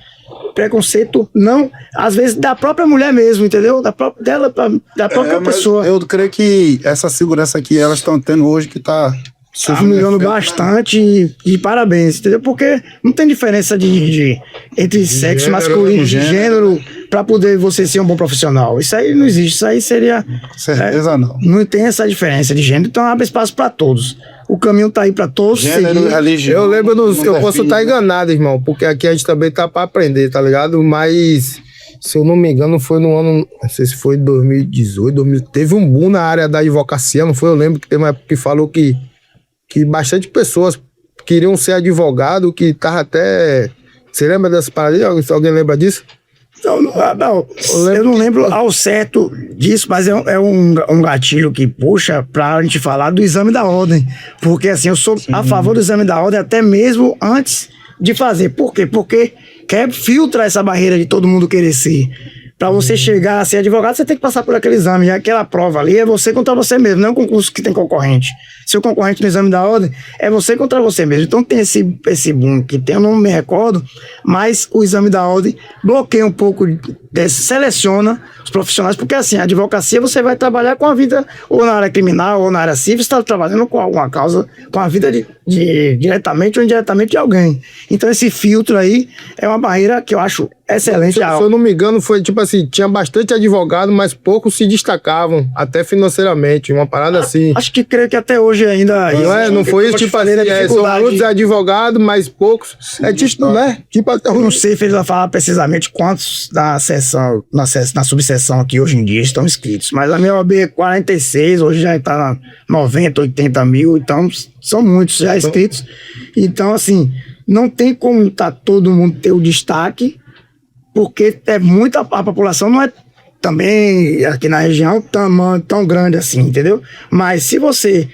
preconceito, não, às vezes da própria mulher mesmo, entendeu? Da própria pessoa. Eu creio que essa segurança que elas estão tendo hoje, que tá melhorando bastante e parabéns, entendeu? Porque não tem diferença entre sexo masculino, gênero, para poder você ser um bom profissional. Isso aí não existe, isso aí seria... Certeza não. Não tem essa diferença de gênero, então abre espaço para todos. O caminho tá aí para todos. Gênero, religião. Eu lembro, eu posso estar enganado, irmão, porque aqui a gente também tá para aprender, tá ligado? Mas... Se eu não me engano, foi no ano, não sei se foi 2018, teve um boom na área da advocacia, não foi? Eu lembro que tem uma época que falou que bastante pessoas queriam ser advogado, que tava até... Você lembra dessa parada? Se alguém lembra disso? Não, eu não lembro ao certo disso, mas é um gatilho que puxa pra gente falar do exame da ordem. Porque assim, eu sou a favor do exame da ordem até mesmo antes de fazer. Por quê? Porque filtra essa barreira de todo mundo querer ser. Para você chegar a ser advogado, você tem que passar por aquele exame. E aquela prova ali é você contra você mesmo, não é um concurso que tem concorrente. Se o concorrente no exame da ordem, é você contra você mesmo. Então tem esse boom que tem, eu não me recordo, mas o exame da ordem bloqueia um pouco, seleciona os profissionais, porque assim, a advocacia você vai trabalhar com a vida, ou na área criminal, ou na área civil, você está trabalhando com alguma causa, com a vida diretamente ou indiretamente de alguém. Então esse filtro aí é uma barreira que eu acho excelente. Se eu não me engano, foi tipo assim, tinha bastante advogado, mas poucos se destacavam, até financeiramente, uma parada assim. Acho que creio que até hoje ainda... Não foi isso, tipo assim, são muitos advogados, mas poucos. Tipo, né? Eu não sei se ele falar precisamente quantos na subseção aqui hoje em dia estão inscritos, mas a minha OAB é 46, hoje já está 90, 80 mil, então são muitos já inscritos. Então, assim, não tem como todo mundo ter o destaque, porque a população não é também aqui na região tão grande assim, entendeu? Mas se você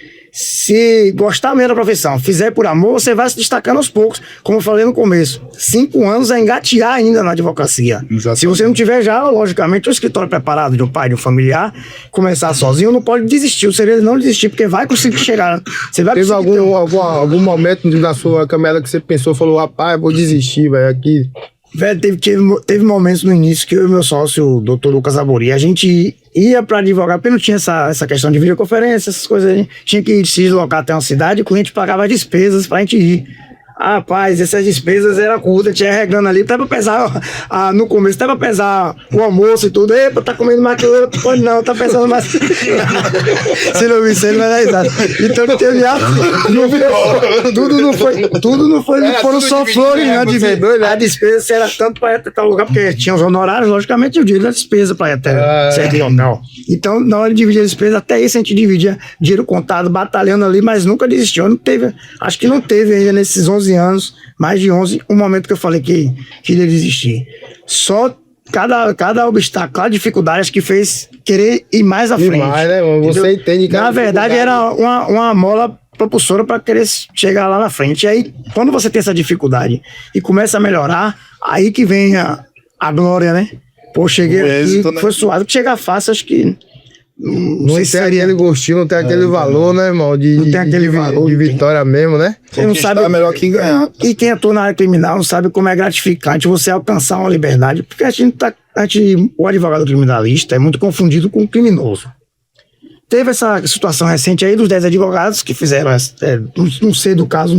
gostar mesmo da profissão, fizer por amor, você vai se destacando aos poucos. Como eu falei no começo, 5 anos é engatear ainda na advocacia. Exatamente. Se você não tiver já, logicamente, um escritório preparado de um pai, de um familiar, começar sozinho, não pode desistir. O segredo é não desistir, porque vai conseguir chegar. Você vai Teve algum momento na sua caminhada que você pensou, falou, rapaz, vou desistir, velho, aqui... Velho, teve momentos no início que eu e meu sócio, o doutor Lucas Abori, a gente ia para advogar, porque não tinha essa questão de videoconferência, essas coisas aí. Tinha que se deslocar até uma cidade e o cliente pagava despesas pra gente ir Rapaz, essas despesas eram curtas, tinha regando ali, até pra pesar, no começo, até pra pesar o almoço e tudo. Epa, tá comendo mais que eu, pode não, tá pesando mais. Se não me sei, ele vai dar risada. Então não teve tudo não foram só flores, né? A despesa era tanto pra ir até tal lugar, porque tinha os honorários, logicamente, o dinheiro da despesa pra ir até certo local. Então, na hora de dividir a despesa, até isso a gente dividia dinheiro contado, batalhando ali, mas nunca desistiu. Não teve, acho que não teve ainda nesses 11 anos, mais de 11, um momento que eu falei que iria desistir. Só cada obstáculo, cada dificuldade acho que fez querer ir mais à frente. Demais, né? Você entende, na verdade, era uma mola propulsora para querer chegar lá na frente. E aí, quando você tem essa dificuldade e começa a melhorar, aí que vem a glória, né? Pô, cheguei aqui, êxito, né? Foi suado. Que chegar fácil, acho que não tem aquele gostinho, não tem aquele valor, né, irmão? Não tem aquele valor de vitória mesmo, né? Você não sabe é melhor que ganhar. E quem atua na área criminal não sabe como é gratificante você alcançar uma liberdade, porque o advogado criminalista é muito confundido com o criminoso. Teve essa situação recente aí dos 10 advogados que fizeram, não sei do caso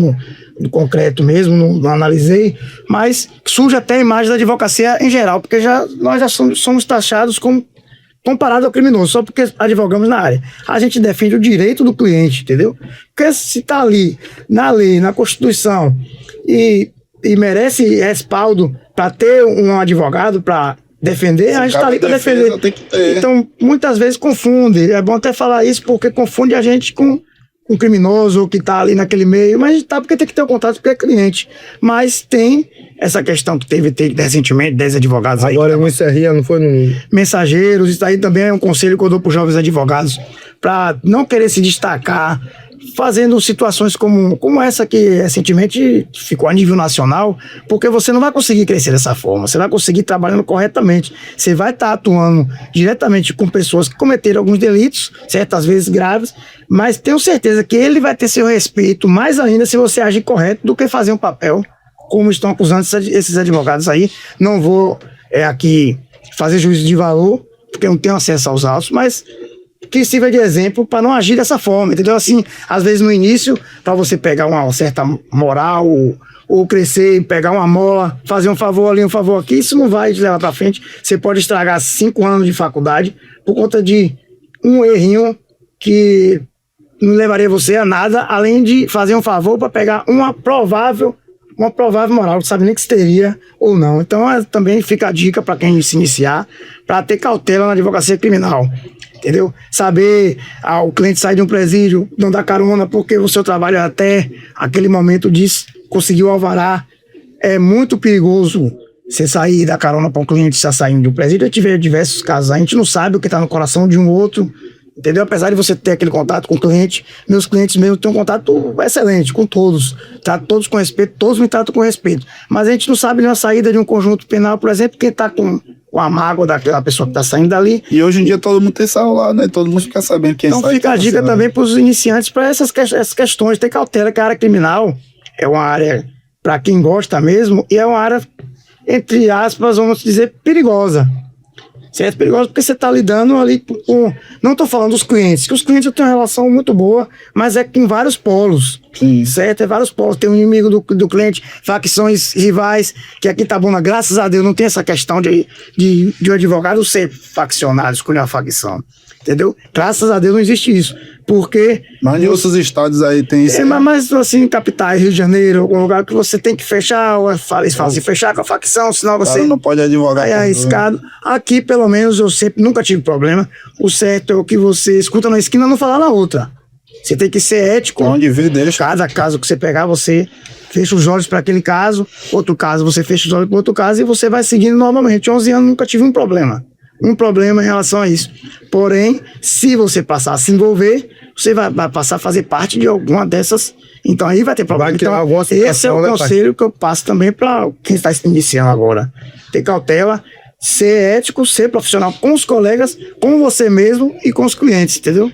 no concreto mesmo, não analisei, mas surge até a imagem da advocacia em geral, porque nós já somos taxados como comparado ao criminoso, só porque advogamos na área. A gente defende o direito do cliente, entendeu? Porque se está ali, na lei, na Constituição, e merece respaldo para ter um advogado para defender, a gente está ali para defender. Então, muitas vezes confunde. É bom até falar isso, porque confunde a gente com um criminoso que está ali naquele meio, mas a gente tá porque tem que ter o contato, porque é cliente. Mas tem essa questão que teve recentemente 10 advogados aí. Agora o Serria não foi no... Mensageiros, isso aí também é um conselho que eu dou para os jovens advogados, para não querer se destacar, fazendo situações como essa que recentemente ficou a nível nacional, porque você não vai conseguir crescer dessa forma, você vai conseguir trabalhando corretamente, você vai estar atuando diretamente com pessoas que cometeram alguns delitos, certas vezes graves, mas tenho certeza que ele vai ter seu respeito mais ainda se você agir correto do que fazer um papel, como estão acusando esses advogados aí. Não vou aqui fazer juízo de valor, porque eu não tenho acesso aos autos, mas que sirva de exemplo para não agir dessa forma, entendeu? Assim, às vezes no início, para você pegar uma certa moral ou crescer e pegar uma mola, fazer um favor ali, um favor aqui, isso não vai te levar para frente. Você pode estragar 5 anos de faculdade por conta de um errinho que não levaria você a nada, além de fazer um favor para pegar uma provável moral, não sabe nem que se teria ou não. Então também fica a dica para quem se iniciar, para ter cautela na advocacia criminal. Entendeu? Saber, o cliente sai de um presídio, não dá carona porque o seu trabalho até aquele momento conseguiu o alvará. É muito perigoso você sair da carona para um cliente que está saindo de um presídio. Eu tive diversos casos, a gente não sabe o que está no coração de um outro, entendeu? Apesar de você ter aquele contato com o cliente, meus clientes mesmo têm um contato excelente com todos, trato todos com respeito, todos me tratam com respeito, mas a gente não sabe nenhuma saída de um conjunto penal, por exemplo, quem está com a mágoa daquela pessoa que está saindo dali. E hoje em dia todo mundo tem celular, né? Todo mundo fica sabendo quem sai. Então fica a dica também para os iniciantes, para essas questões, ter cautela, que a área criminal é uma área para quem gosta mesmo, e é uma área, entre aspas, vamos dizer, perigosa. Certo? Perigoso porque você está lidando ali com... Não estou falando dos clientes, que os clientes eu tenho uma relação muito boa, mas é em vários polos. Sim. Certo? É vários polos. Tem um inimigo do cliente, facções rivais, que aqui tá bom, graças a Deus não tem essa questão de um advogado ser faccionado, escolher uma facção. Entendeu? Graças a Deus não existe isso. Porque... Mas em outros estados aí tem isso. Mas assim, capitais, Rio de Janeiro, algum lugar que você tem que fechar, eles falam assim, fechar com a facção, senão você... não pode advogar. É arriscado. Aqui, pelo menos, eu sempre, nunca tive problema. O certo é o que você escuta na esquina, não falar na outra. Você tem que ser ético. Onde vê, deixa. Cada caso que você pegar, você fecha os olhos para aquele caso. Outro caso, você fecha os olhos para outro caso e você vai seguindo normalmente. 11 anos, nunca tive um problema em relação a isso. Porém, se você passar a se envolver, você vai passar a fazer parte de alguma dessas. Então aí vai ter problema. Então, esse é o conselho que eu passo também para quem está iniciando agora. Ter cautela, ser ético, ser profissional com os colegas, com você mesmo e com os clientes, entendeu?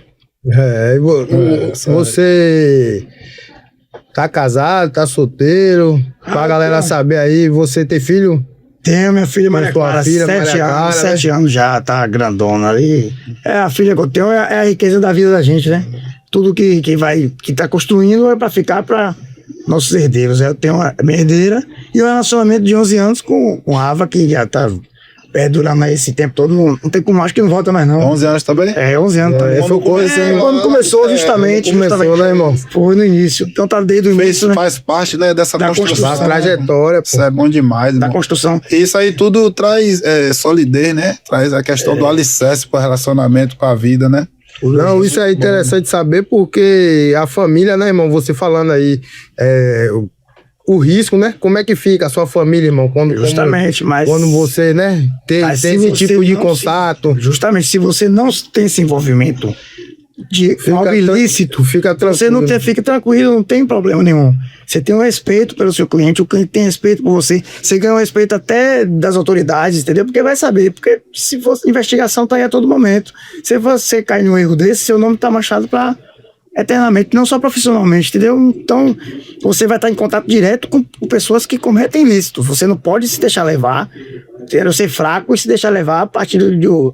Você tá casado, tá solteiro? Pra galera saber aí, você tem filho? Tenho minha filha Maria Clara, 7 anos já, tá grandona ali. A filha que eu tenho é a riqueza da vida da gente, né? Tudo que tá construindo é pra ficar pra nossos herdeiros. Eu tenho a minha herdeira e um relacionamento de 11 anos com Ava, que já tá perdurando aí esse tempo todo. Não tem como, acho que não volta mais não. 11 anos também? 11 anos também. Quando começou, justamente. Começou, né, irmão? Foi no início. Então tá desde o início, né? Faz parte, né, dessa construção. Da trajetória, Isso é bom demais, Da irmão. construção. Isso aí tudo traz solidez, né? Traz a questão do alicerce para o relacionamento, para a vida, né? Não, isso é interessante saber porque a família, né, irmão? Você falando aí, o risco, né? Como é que fica a sua família, irmão? Justamente, mas... Quando você, né, tem esse tipo de contato. Justamente, se você não tem esse envolvimento de algo ilícito, fica tranquilo. você fica tranquilo, não tem problema nenhum. Você tem um respeito pelo seu cliente, o cliente tem respeito por você, você ganha um respeito até das autoridades, entendeu? Porque vai saber, porque se fosse investigação tá aí a todo momento. Se você cair num erro desse, seu nome tá manchado para eternamente, não só profissionalmente, entendeu? Então, você vai estar em contato direto com pessoas que cometem ilícitos. Você não pode se deixar levar, entendeu? Ser fraco e se deixar levar a partir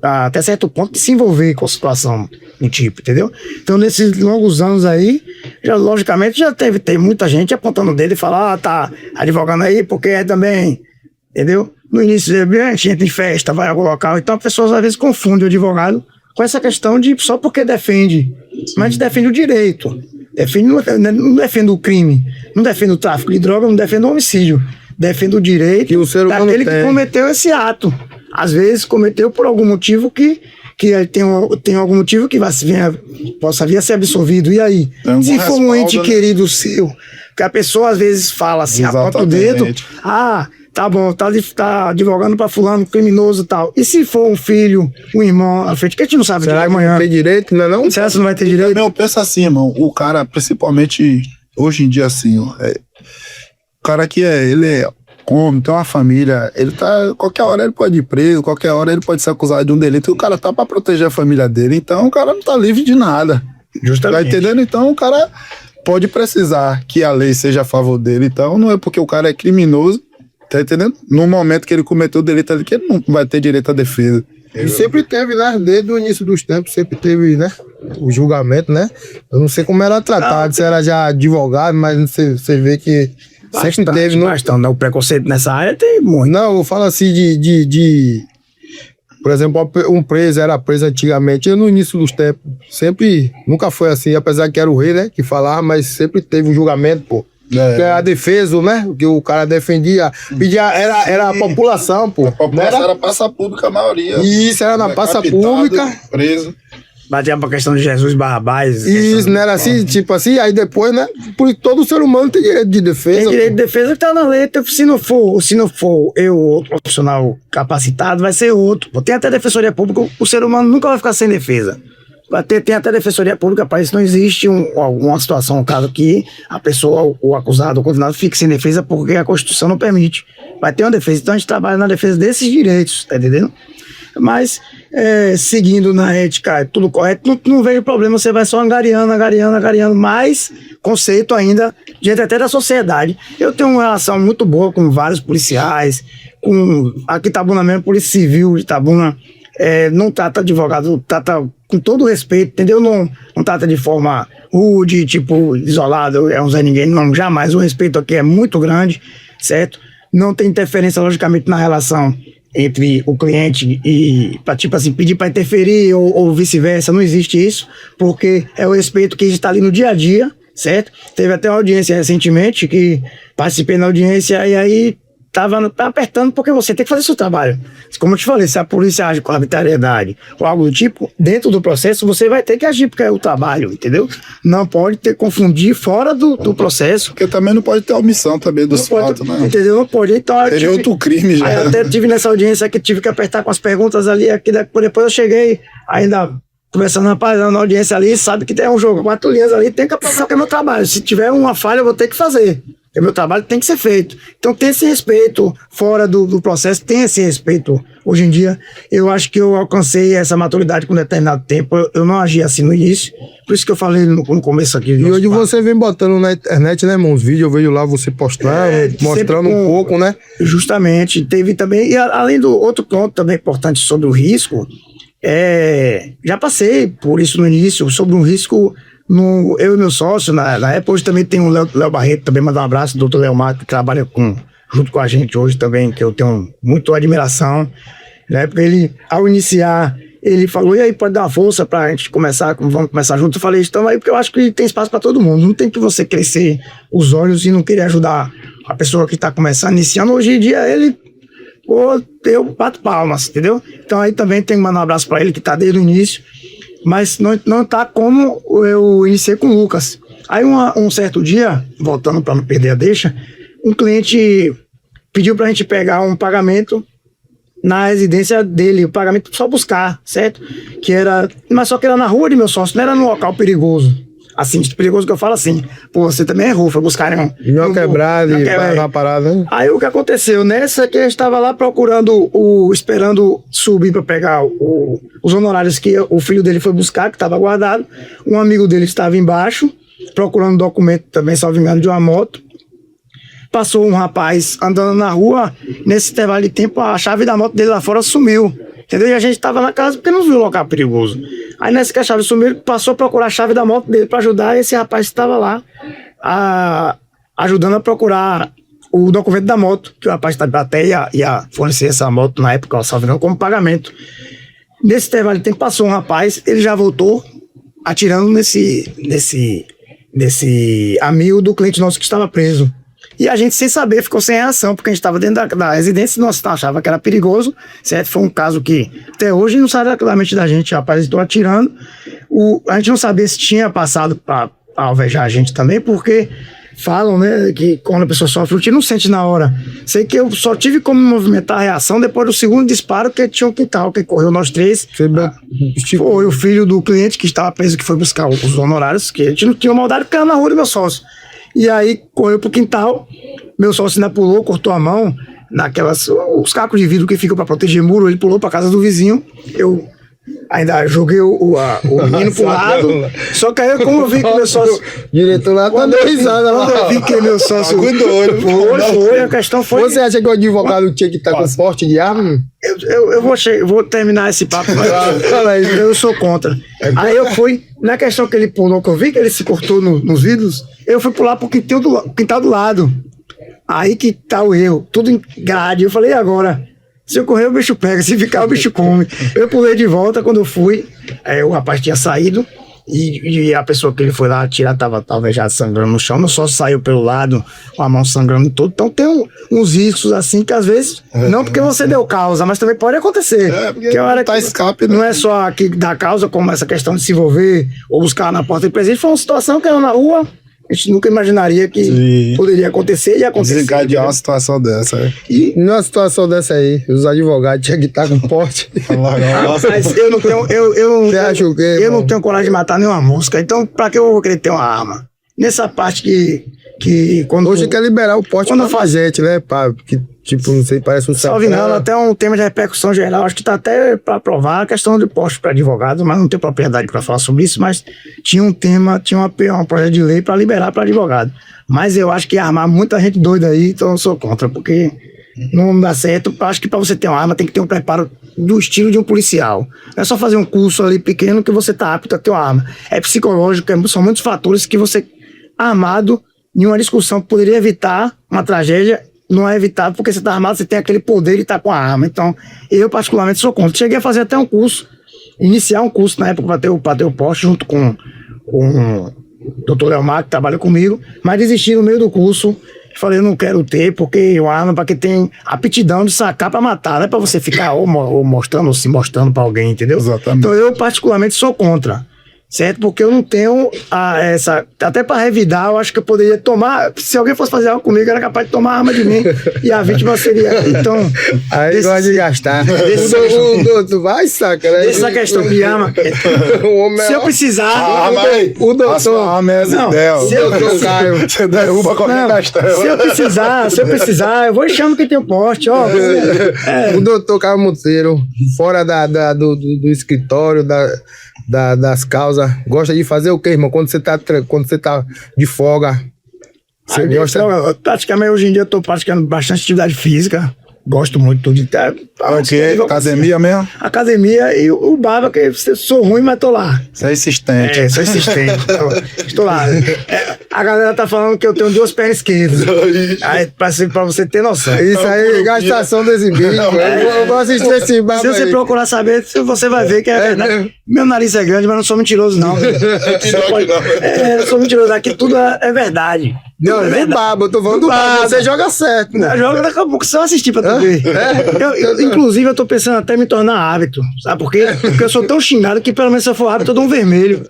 até certo ponto de se envolver com a situação do tipo, entendeu? Então, nesses longos anos aí, logicamente, já tem muita gente apontando o dedo e falar, tá advogando aí porque é também, entendeu? No início, a gente entra em festa, vai ao local, então as pessoas às vezes confundem o advogado com essa questão de só porque defende, mas defende o direito, não defende o crime, não defende o tráfico de droga, não defende o homicídio, defende o direito que o ser humano daquele tem. Que cometeu esse ato. Às vezes cometeu por algum motivo que tem algum motivo que possa vir a ser absolvido. E aí? Se for um ente querido seu, que a pessoa às vezes fala assim, aponta o dedo, tá bom, tá advogando pra fulano, criminoso e tal. E se for um filho, um irmão, a frente, que a gente não sabe será que amanhã tem direito, não é não? Será que não vai ter direito? Eu penso assim, irmão, o cara, principalmente hoje em dia, assim, ó, o cara que ele é homem, tem uma família, ele tá, qualquer hora ele pode ir preso, qualquer hora ele pode ser acusado de um delito, e o cara tá pra proteger a família dele, então o cara não tá livre de nada. Justamente. Tá entendendo? Então o cara pode precisar que a lei seja a favor dele, então não é porque o cara é criminoso, tá entendendo? No momento que ele cometeu o delito ali, que ele não vai ter direito à defesa. E sempre teve, né? Desde o início dos tempos, sempre teve, né? O julgamento, né? Eu não sei como era tratado, se era já advogado, mas você vê que sempre teve. Bastante, o preconceito nessa área tem muito. Não, eu falo assim por exemplo, um preso era preso antigamente, no início dos tempos, sempre, nunca foi assim, apesar que era o rei, né? Que falava, mas sempre teve um julgamento, pô. Que a defesa, né? Que o cara defendia, pedia, era a população, pô. A população era praça pública, a maioria. Isso, era na praça pública. Preso. Batia pra questão de Jesus Barrabás. Isso, não era assim, tipo assim, aí depois, né? Por todo ser humano tem direito de defesa. Tem direito de defesa que tá na lei. Se não for eu, outro profissional capacitado, vai ser outro. Tem até defensoria pública, o ser humano nunca vai ficar sem defesa. Tem até defensoria pública para isso, não existe uma situação, um caso que a pessoa, o acusado, o condenado, fique sem defesa porque a Constituição não permite. Vai ter uma defesa, então a gente trabalha na defesa desses direitos, tá entendendo? Mas, seguindo na ética, tudo correto, não vejo problema, você vai só angariando, mais conceito ainda, diante até da sociedade. Eu tenho uma relação muito boa com vários policiais, aqui Itabuna mesmo, Polícia Civil de Itabuna, não trata advogado, trata com todo respeito, entendeu? Não trata de forma rude, tipo, isolado, um Zé Ninguém, não, jamais. O respeito aqui é muito grande, certo? Não tem interferência, logicamente, na relação entre o cliente e, tipo assim, pedir para interferir ou vice-versa, não existe isso, porque é o respeito que está ali no dia a dia, certo? Teve até uma audiência recentemente que participei na audiência e aí tava apertando porque você tem que fazer seu trabalho. Como eu te falei, se a polícia age com arbitrariedade ou algo do tipo, dentro do processo você vai ter que agir porque é o trabalho, entendeu? Não pode confundir fora do processo. Porque também não pode ter omissão também dos fatos, né? Entendeu? Não pode. Então, seria outro crime já. Aí eu até tive nessa audiência que tive que apertar com as perguntas ali, aqui depois eu cheguei, ainda conversando, rapaz, na audiência ali, sabe que tem um jogo, 4 linhas ali, tem que apostar que é meu trabalho. Se tiver uma falha, eu vou ter que fazer. Porque meu trabalho tem que ser feito. Então tem esse respeito fora do processo, tem esse respeito. Hoje em dia, eu acho que eu alcancei essa maturidade com um determinado tempo. Eu não agi assim no início. Por isso que eu falei no começo aqui. E hoje você vem botando na internet, né, irmão? Os vídeos, eu vejo lá você postando, mostrando um pouco, né? Justamente. Teve também, e além do outro ponto também importante sobre o risco, já passei por isso no início, sobre um risco eu e meu sócio, na época, hoje também tem o Léo Barreto, também mandar um abraço, o doutor Léo Mato, que trabalha junto com a gente hoje também, que eu tenho muita admiração. Na época, ao iniciar, ele falou, e aí, pode dar uma força pra gente começar, vamos começar junto? Eu falei, então aí, porque eu acho que tem espaço pra todo mundo, não tem que você crescer os olhos e não querer ajudar a pessoa que tá começando, iniciando. Hoje em dia, ele, eu bato palmas, entendeu? Então aí também tem que mandar um abraço pra ele, que tá desde o início, mas não tá como eu iniciei com o Lucas. Aí um certo dia, voltando para não perder a deixa, um cliente pediu pra gente pegar um pagamento na residência dele, o pagamento só buscar, certo? Mas só que era na rua de meu sócio, não era num local perigoso. Assim, perigoso que eu falo assim, pô, você também errou, foi buscar não quebrado e na parada, né? Aí o que aconteceu? Nessa que eu estava lá esperando subir para pegar os honorários que o filho dele foi buscar, que estava guardado. Um amigo dele estava embaixo, procurando documento também, salvo engano, de uma moto. Passou um rapaz andando na rua, nesse intervalo de tempo, a chave da moto dele lá fora sumiu. Entendeu? E a gente estava na casa porque não viu o local perigoso. Aí nessa que a chave sumiu, ele passou a procurar a chave da moto dele para ajudar, e esse rapaz estava lá ajudando a procurar o documento da moto, que o rapaz até ia fornecer essa moto na época, salvo engano, como pagamento. Nesse intervalo de tempo passou um rapaz, ele já voltou atirando nesse amigo do cliente nosso que estava preso. E a gente, sem saber, ficou sem reação, porque a gente estava dentro da residência e nós achava que era perigoso, certo? Foi um caso que até hoje não sai da mente da gente, o rapaz estou atirando. A gente não sabia se tinha passado para alvejar a gente também, porque falam, né, que quando a pessoa sofre um tiro, não sente na hora. Sei que eu só tive como movimentar a reação depois do segundo disparo, que tinha um quintal, que correu nós três. Foi o filho do cliente que estava preso, que foi buscar os honorários, que a gente não tinha maldade porque era na rua do meu sócio. E aí correu pro quintal, meu sócio ainda pulou, cortou a mão os cacos de vidro que ficam para proteger muro, ele pulou pra casa do vizinho, eu ainda joguei o menino pro lado, só que aí como eu vi que meu sócio... Diretor lá tá dando risada lá. Quando eu vi que meu sócio... Foi, a questão foi... Você acha que o advogado tinha que estar com porte de arma? Eu vou terminar esse papo, mas eu sou contra. Aí eu fui, na questão que ele pulou, que eu vi que ele se cortou nos vidros, eu fui pular pro quintal do lado. Aí que tá o erro, tudo em grade. Eu falei, e agora? Se eu correr, o bicho pega, se ficar, o bicho come. Eu pulei de volta, quando eu fui, o rapaz tinha saído, e a pessoa que ele foi lá atirar tava já sangrando no chão, meu sócio saiu pelo lado, com a mão sangrando todo. Então tem uns riscos assim que às vezes, não porque você deu causa, mas também pode acontecer. Porque não tá escape, né? Não é só aqui da causa, como essa questão de se envolver ou buscar na porta de presente. Foi uma situação que era na rua, a gente nunca imaginaria que poderia acontecer e acontecer. Desencadear uma situação dessa. E numa situação dessa aí, os advogados tinham que estar com porte. Mas eu não tenho. Eu não tenho coragem de matar nenhuma mosca. Então, pra que eu vou querer ter uma arma? Nessa parte que quando. Hoje quer liberar o porte pra gente, né? Que, tipo, não sei, parece um salvo engano, até um tema de repercussão geral. Acho que tá até para aprovar a questão de porte para advogado, mas não tenho propriedade para falar sobre isso. Mas tinha um projeto de lei para liberar para advogado. Mas eu acho que ia armar muita gente doida aí, então eu sou contra, porque não dá certo. Acho que para você ter uma arma tem que ter um preparo do estilo de um policial. Não é só fazer um curso ali pequeno que você tá apto a ter uma arma. É psicológico, são muitos fatores que você, armado, em uma discussão que poderia evitar uma tragédia, não é evitável, porque você está armado, você tem aquele poder de estar com a arma. Então, eu particularmente sou contra. Cheguei a fazer até um curso, iniciar um curso na época para ter o poste, junto com o Dr. Leomar, que trabalha comigo, mas desisti no meio do curso. Falei, eu não quero ter, porque uma arma para quem tem aptidão de sacar para matar, não é para você ficar ou mostrando ou se mostrando para alguém, entendeu? Exatamente. Então, eu particularmente sou contra. Certo? Porque eu não tenho essa... Até para revidar, eu acho que eu poderia tomar... Se alguém fosse fazer algo comigo, era capaz de tomar a arma de mim. E a vítima seria... Então... Aí gosta de gastar. Tu vai, saca, né? Essa questão de arma... Se eu precisar... O doutor... Você derruba qualquer castelo. Se eu precisar, eu vou enxando quem tem o porte, ó. O doutor Caio Monteiro, fora do escritório, das causas, gosta de fazer o quê, irmão? Quando você tá de folga, você gosta? Praticamente, hoje em dia eu tô praticando bastante atividade física, Gosto muito de estar. Academia mesmo? Academia e o barba, que eu sou ruim, mas tô lá. Você é insistente. Sou insistente. Estou lá. A galera tá falando que eu tenho 2 pernas esquerdas. Aí, pra você ter noção. Isso aí, gastação desse bicho. Eu vou assistir esse barba. Se você procurar saber, você vai ver que é verdade. Meu nariz é grande, mas não sou mentiroso, não. Eu sou mentiroso. Aqui tudo é verdade. Não, é barba, eu tô falando do barba. Você joga certo, né? Joga daqui a pouco, você vai assistir pra tu ver. Inclusive, eu tô pensando até em me tornar hábito. Sabe por quê? Porque eu sou tão xingado que pelo menos se eu for hábito, eu dou um vermelho.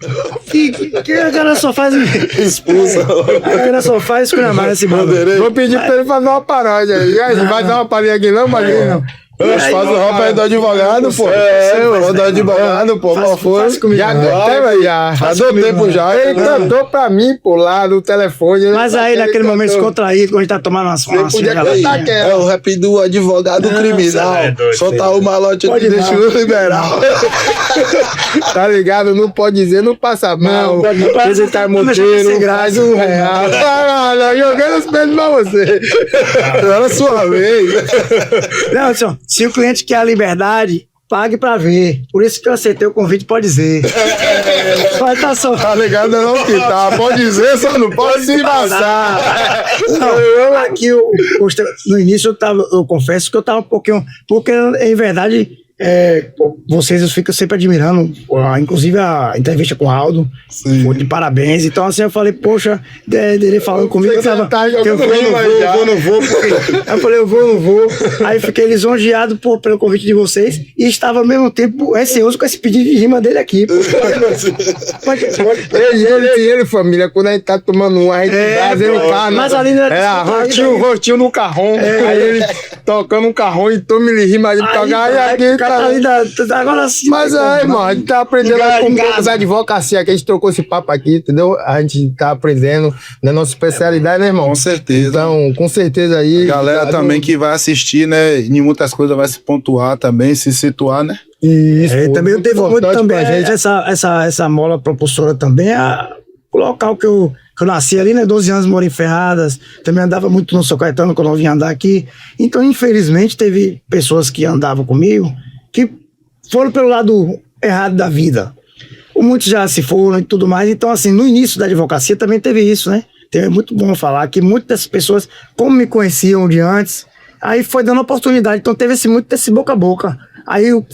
Que a galera só faz. Expulsa. A galera só faz esculhamar esse bando. Vou pedir pra ele fazer uma paródia aí. Vai dar uma paródia aqui, não, Marinho? Faz o rap aí do advogado, pô. O do advogado, pô. Qual foi? Já deu tempo já. Ele cantou pra mim, pô, lá no telefone. Mas aí, naquele momento descontraído, quando a gente tá tomando umas É o rap do advogado criminal. Soltar o malote aqui, deixa eu liberar. Tá ligado? Não pode dizer, não passa mal. Apresentar Monteiro, faz R$1. Caralho, jogando os pés pra você. Agora é sua vez. Não, senhor. Se o cliente quer a liberdade, pague pra ver. Por isso que eu aceitei o convite, pode dizer. Vai tá só. Tá ligado? Não que tá. Pode dizer, só não pode se passar. Não, aqui, no início, eu confesso que eu tava um pouquinho... Porque, em verdade, vocês eu fico sempre admirando. Inclusive, a entrevista com o Aldo. Foi de parabéns. Então, assim, eu falei, poxa, ele falando comigo, eu tava... Eu não vou. Eu falei, eu não vou. Aí fiquei lisonjeado pelo convite de vocês e estava ao mesmo tempo receoso com esse pedido de rima dele aqui. Ele, família, quando a gente tá tomando um, a gente fazendo um carro. Mas ali não era rostinho no carrão. Aí ele tocando um carrão e tome ele rima, ele toca. Aí aqui agora sim. Mas aí, mano, a gente tá aprendendo com os advocacia, que a gente trocou esse papo aqui, entendeu? A gente tá aprendendo na nossa especialidade, né, irmão? Com certeza. Então, com certeza aí. Galera também que vai assistir, né? Em muitas coisas vai se pontuar também, se situar, né? Isso. Também eu devo muito também. Essa mola propulsora também o local que eu nasci ali, né? 12 anos moro em Ferradas, também andava muito no São Caetano quando eu vim andar aqui. Então, infelizmente, teve pessoas que andavam comigo que foram pelo lado errado da vida. Muitos já se foram e tudo mais. Então, assim, no início da advocacia também teve isso, né? Então, é muito bom falar que muitas dessas pessoas, como me conheciam de antes, aí foi dando oportunidade. Então, teve muito desse boca a boca. Aí eu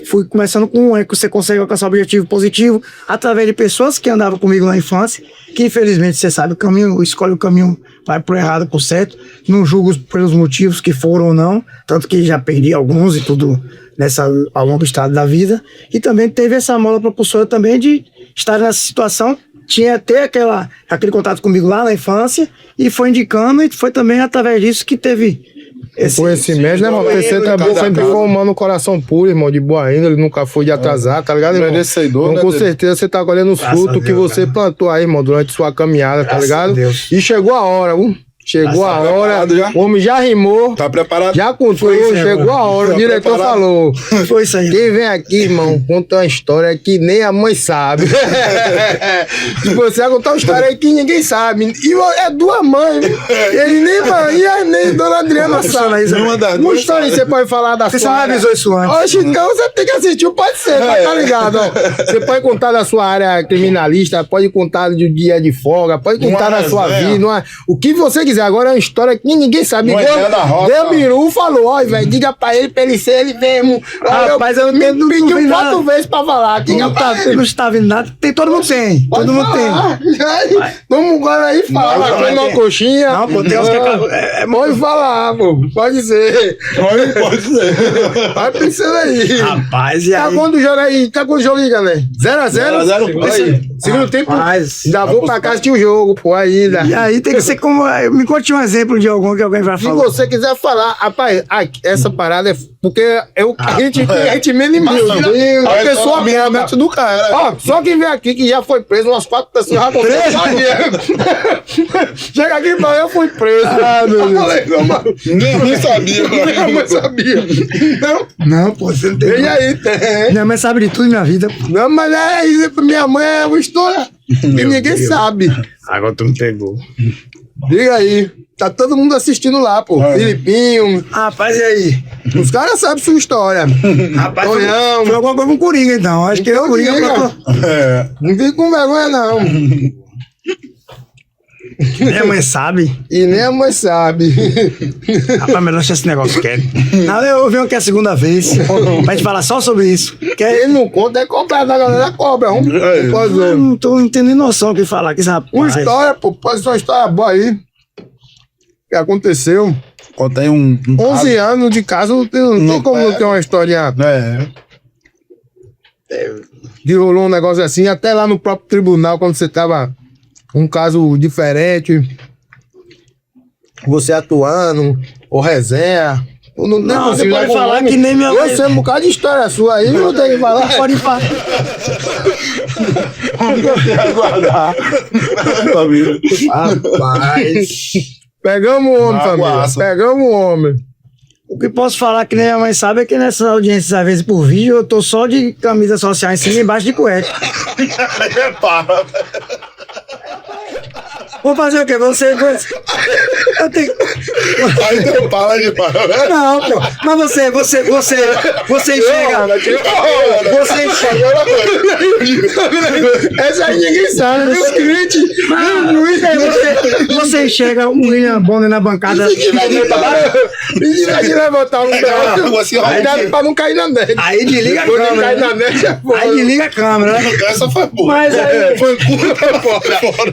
fui começando com que você consegue alcançar o objetivo positivo através de pessoas que andavam comigo na infância, que infelizmente você sabe, escolhe o caminho, vai pro errado, pro certo, não julgo pelos motivos que foram ou não, tanto que já perdi alguns e tudo ao longo do estado da vida, e também teve essa mola propulsora também de estar nessa situação, tinha até aquele contato comigo lá na infância, e foi indicando, e foi também através disso que teve conhecimento, né, irmão? Porque você também sempre foi um mano coração puro, irmão, de boa ainda, ele nunca foi de atrasar, tá ligado, irmão? Merecedor, então, com certeza você tá colhendo os frutos que você plantou aí, irmão, durante sua caminhada, tá ligado? E chegou a hora, Chegou a hora, o homem já rimou. Tá preparado? Já contou, chegou a hora, o diretor falou. Foi isso aí. Quem vem aqui, irmão, conta uma história que nem a mãe sabe. Você vai contar uma história que ninguém sabe. E é duas mães. Ele nem Maria, nem Dona Adriana sabe. Uma história você pode falar da sua. Você já avisou isso antes. Oxe, então você tem que assistir, pode ser, tá ligado? Você pode contar da sua área criminalista, pode contar do dia de folga, pode contar da sua vida. O que você quiser. Agora é uma história que ninguém sabe. Delmiru falou, ó, velho, diga pra ele ser ele mesmo. Rapaz, eu me pediu 4 vezes pra falar. Não está vindo nada. Todo mundo tem. Todo mundo tem. Vamos agora aí falar. Comer uma coxinha. Não, pô, tem uns que pode falar, pô. Pode ser. Pode ser. Vai pensando aí. Rapaz, e aí? Tá quanto jogo aí? Tá quanto jogo aí, galera? 0-0? Segundo tempo. Ainda vou pra casa de um jogo, pô, ainda. E aí tem que ser como... Me conte um exemplo de algum que alguém vai falar. Se você quiser falar, rapaz, essa parada é porque a gente minimiza. A pessoa realmente do cara. Ó, só quem vem aqui que já foi preso, umas 4 pessoas já chega aqui e fala, eu fui preso. Nem sabia. Nem sabia. Não, pô, você não tem. E aí, tem. Minha mãe sabe de tudo na vida. Não, mas minha mãe é uma história que ninguém sabe. Agora tu me pegou. Diga aí. Tá todo mundo assistindo lá, pô. Filipinho. Rapaz, e aí? Os caras sabem sua história. Rapaz, Tonhão. foi alguma coisa com o Coringa, então. Acho que o Coringa... Não fica com vergonha, não. Minha mãe sabe. E nem a mãe sabe. Rapaz, melhor deixar esse negócio quieto. Não, eu venho aqui a segunda vez pra gente falar só sobre isso. Quem não conta é comprado, a galera cobra. Eu não tô entendendo noção do que falar aqui, rapaz. Uma história, pô, pode ser uma história boa aí. Que aconteceu. Contei um 11 anos de casa, não tem como não ter uma historinha. Que rolou um negócio assim, até lá no próprio tribunal, quando você tava um caso diferente, você atuando, ou resenha. Não, você pode falar que nem minha mãe. Eu sei um bocado de história sua aí, não tem que falar. Pode falar. Rapaz. Pegamos o homem, família. Pegamos o homem. O que posso falar que nem minha mãe sabe é que nessas audiências, às vezes por vídeo, eu tô só de camisa social em cima e embaixo de cueca. Vou fazer o quê? Você... Eu tenho... Aí tem pala de pau. Não, pô. Mas você enxerga... Você enxerga... Essa aí ninguém sabe, os crentes. Você enxerga o William Bonner na bancada... Vai levantar um negócio. Aí dá pra não cair na net. Aí desliga a câmera. Cair na net, Aí desliga a câmera, né? Essa foi boa. Mas aí... Foi curta, fora.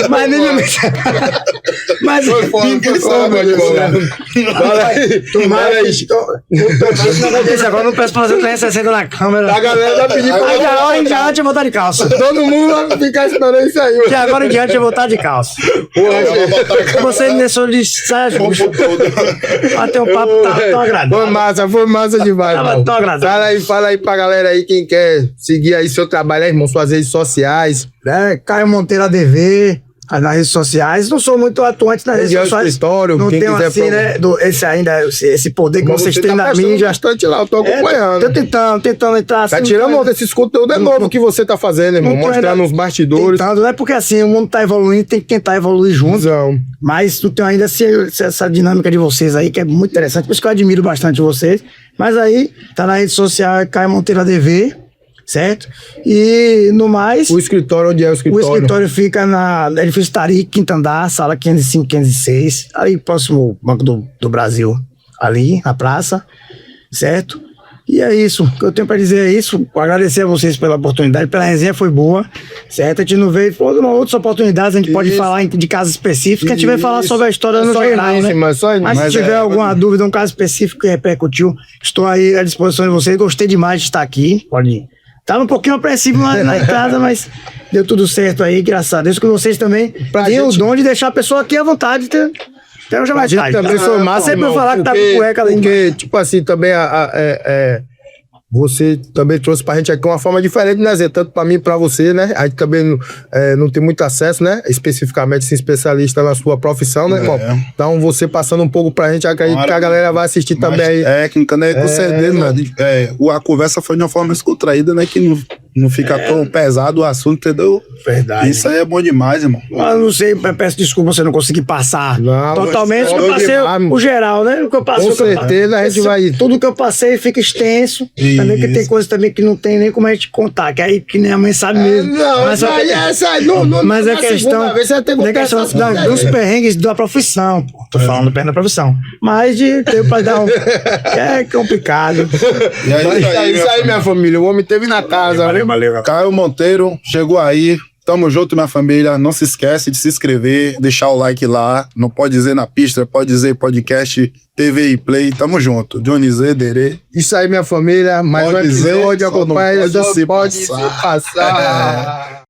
Mas nem me... Mas... Foi fora, ninguém sabe. Fala aí. Tomara aí. Agora não peço pra fazer 360 na câmera. A galera vai pedir pra... Aí de agora em diante eu vou estar de calça. Todo mundo vai ficar esperando isso aí. De agora em diante eu vou estar de calça. Você me deixou de Sérgio. Até o papo tá tão agradável. Foi massa demais. Tava tão agradável. Fala aí pra galera aí, quem quer seguir aí seu trabalho, irmão, suas redes sociais. Caio Monteiro ADV, nas redes sociais. Não sou muito atuante nas redes sociais. Escritório, não tenho assim, né? Esse poder que vocês têm na mídia. Bastante lá, eu tô acompanhando. Tô tentando entrar assim. Tá tirando onda desses conteúdos novo que você tá fazendo, irmão. Mostrando nos bastidores. Tentando, não é porque assim, o mundo tá evoluindo, tem que tentar evoluir junto. Mas tu tem ainda essa dinâmica de vocês aí, que é muito interessante. Por isso que eu admiro bastante vocês. Mas aí, tá na rede social Caio Monteiro ADV, certo? E no mais... O escritório, onde é o escritório? O escritório fica na edifício Tariq, quinto andar, sala 505, 506, ali próximo ao Banco do Brasil, ali na praça, certo? E é isso, o que eu tenho para dizer é isso, agradecer a vocês pela oportunidade, pela resenha foi boa, certo? A gente não veio, foram outras oportunidades, a gente pode falar de casos específicos, a gente vai falar sobre a história no geral, né? Mas se tiver alguma dúvida, um caso específico que repercutiu, estou aí à disposição de vocês, gostei demais de estar aqui, pode ir. Tava um pouquinho apreensivo na entrada, mas deu tudo certo aí, graças a Deus, que vocês também têm o dom de deixar a pessoa aqui à vontade, até jamais tarde. Também foi massa, sempre eu falar que tá com cueca ali. Porque, tipo assim, também você também trouxe pra gente aqui uma forma diferente, né, Zé? Tanto pra mim e pra você, né? A gente também não tem muito acesso, né? Especificamente, ser especialista na sua profissão, né, irmão? Então, você passando um pouco pra gente, acredito que a galera vai assistir também aí. Técnica, né? Com certeza, a conversa foi de uma forma descontraída, né? Que não fica tão pesado o assunto, entendeu? Verdade. Isso aí é bom demais, irmão. Eu não sei, peço desculpa se eu não consegui passar totalmente. Eu passei o geral, né? O que eu passei, com certeza a gente vai... Tudo que eu passei fica extenso. Também que tem coisa também que não tem nem como a gente contar, que aí que nem a mãe sabe mesmo. Mas é questão dos perrengues da profissão. Tô falando perto da profissão. Mas de ter pra dar é complicado. E aí, isso aí, minha família. O homem teve na casa. Valeu. Caio Monteiro chegou aí. Tamo junto, minha família. Não se esquece de se inscrever, deixar o like lá. Não pode dizer na pista, pode dizer podcast, TV e Play. Tamo junto. Johnny Z, Derê. Isso aí, minha família. Mais um episódio. Acompanha. Pode se passar.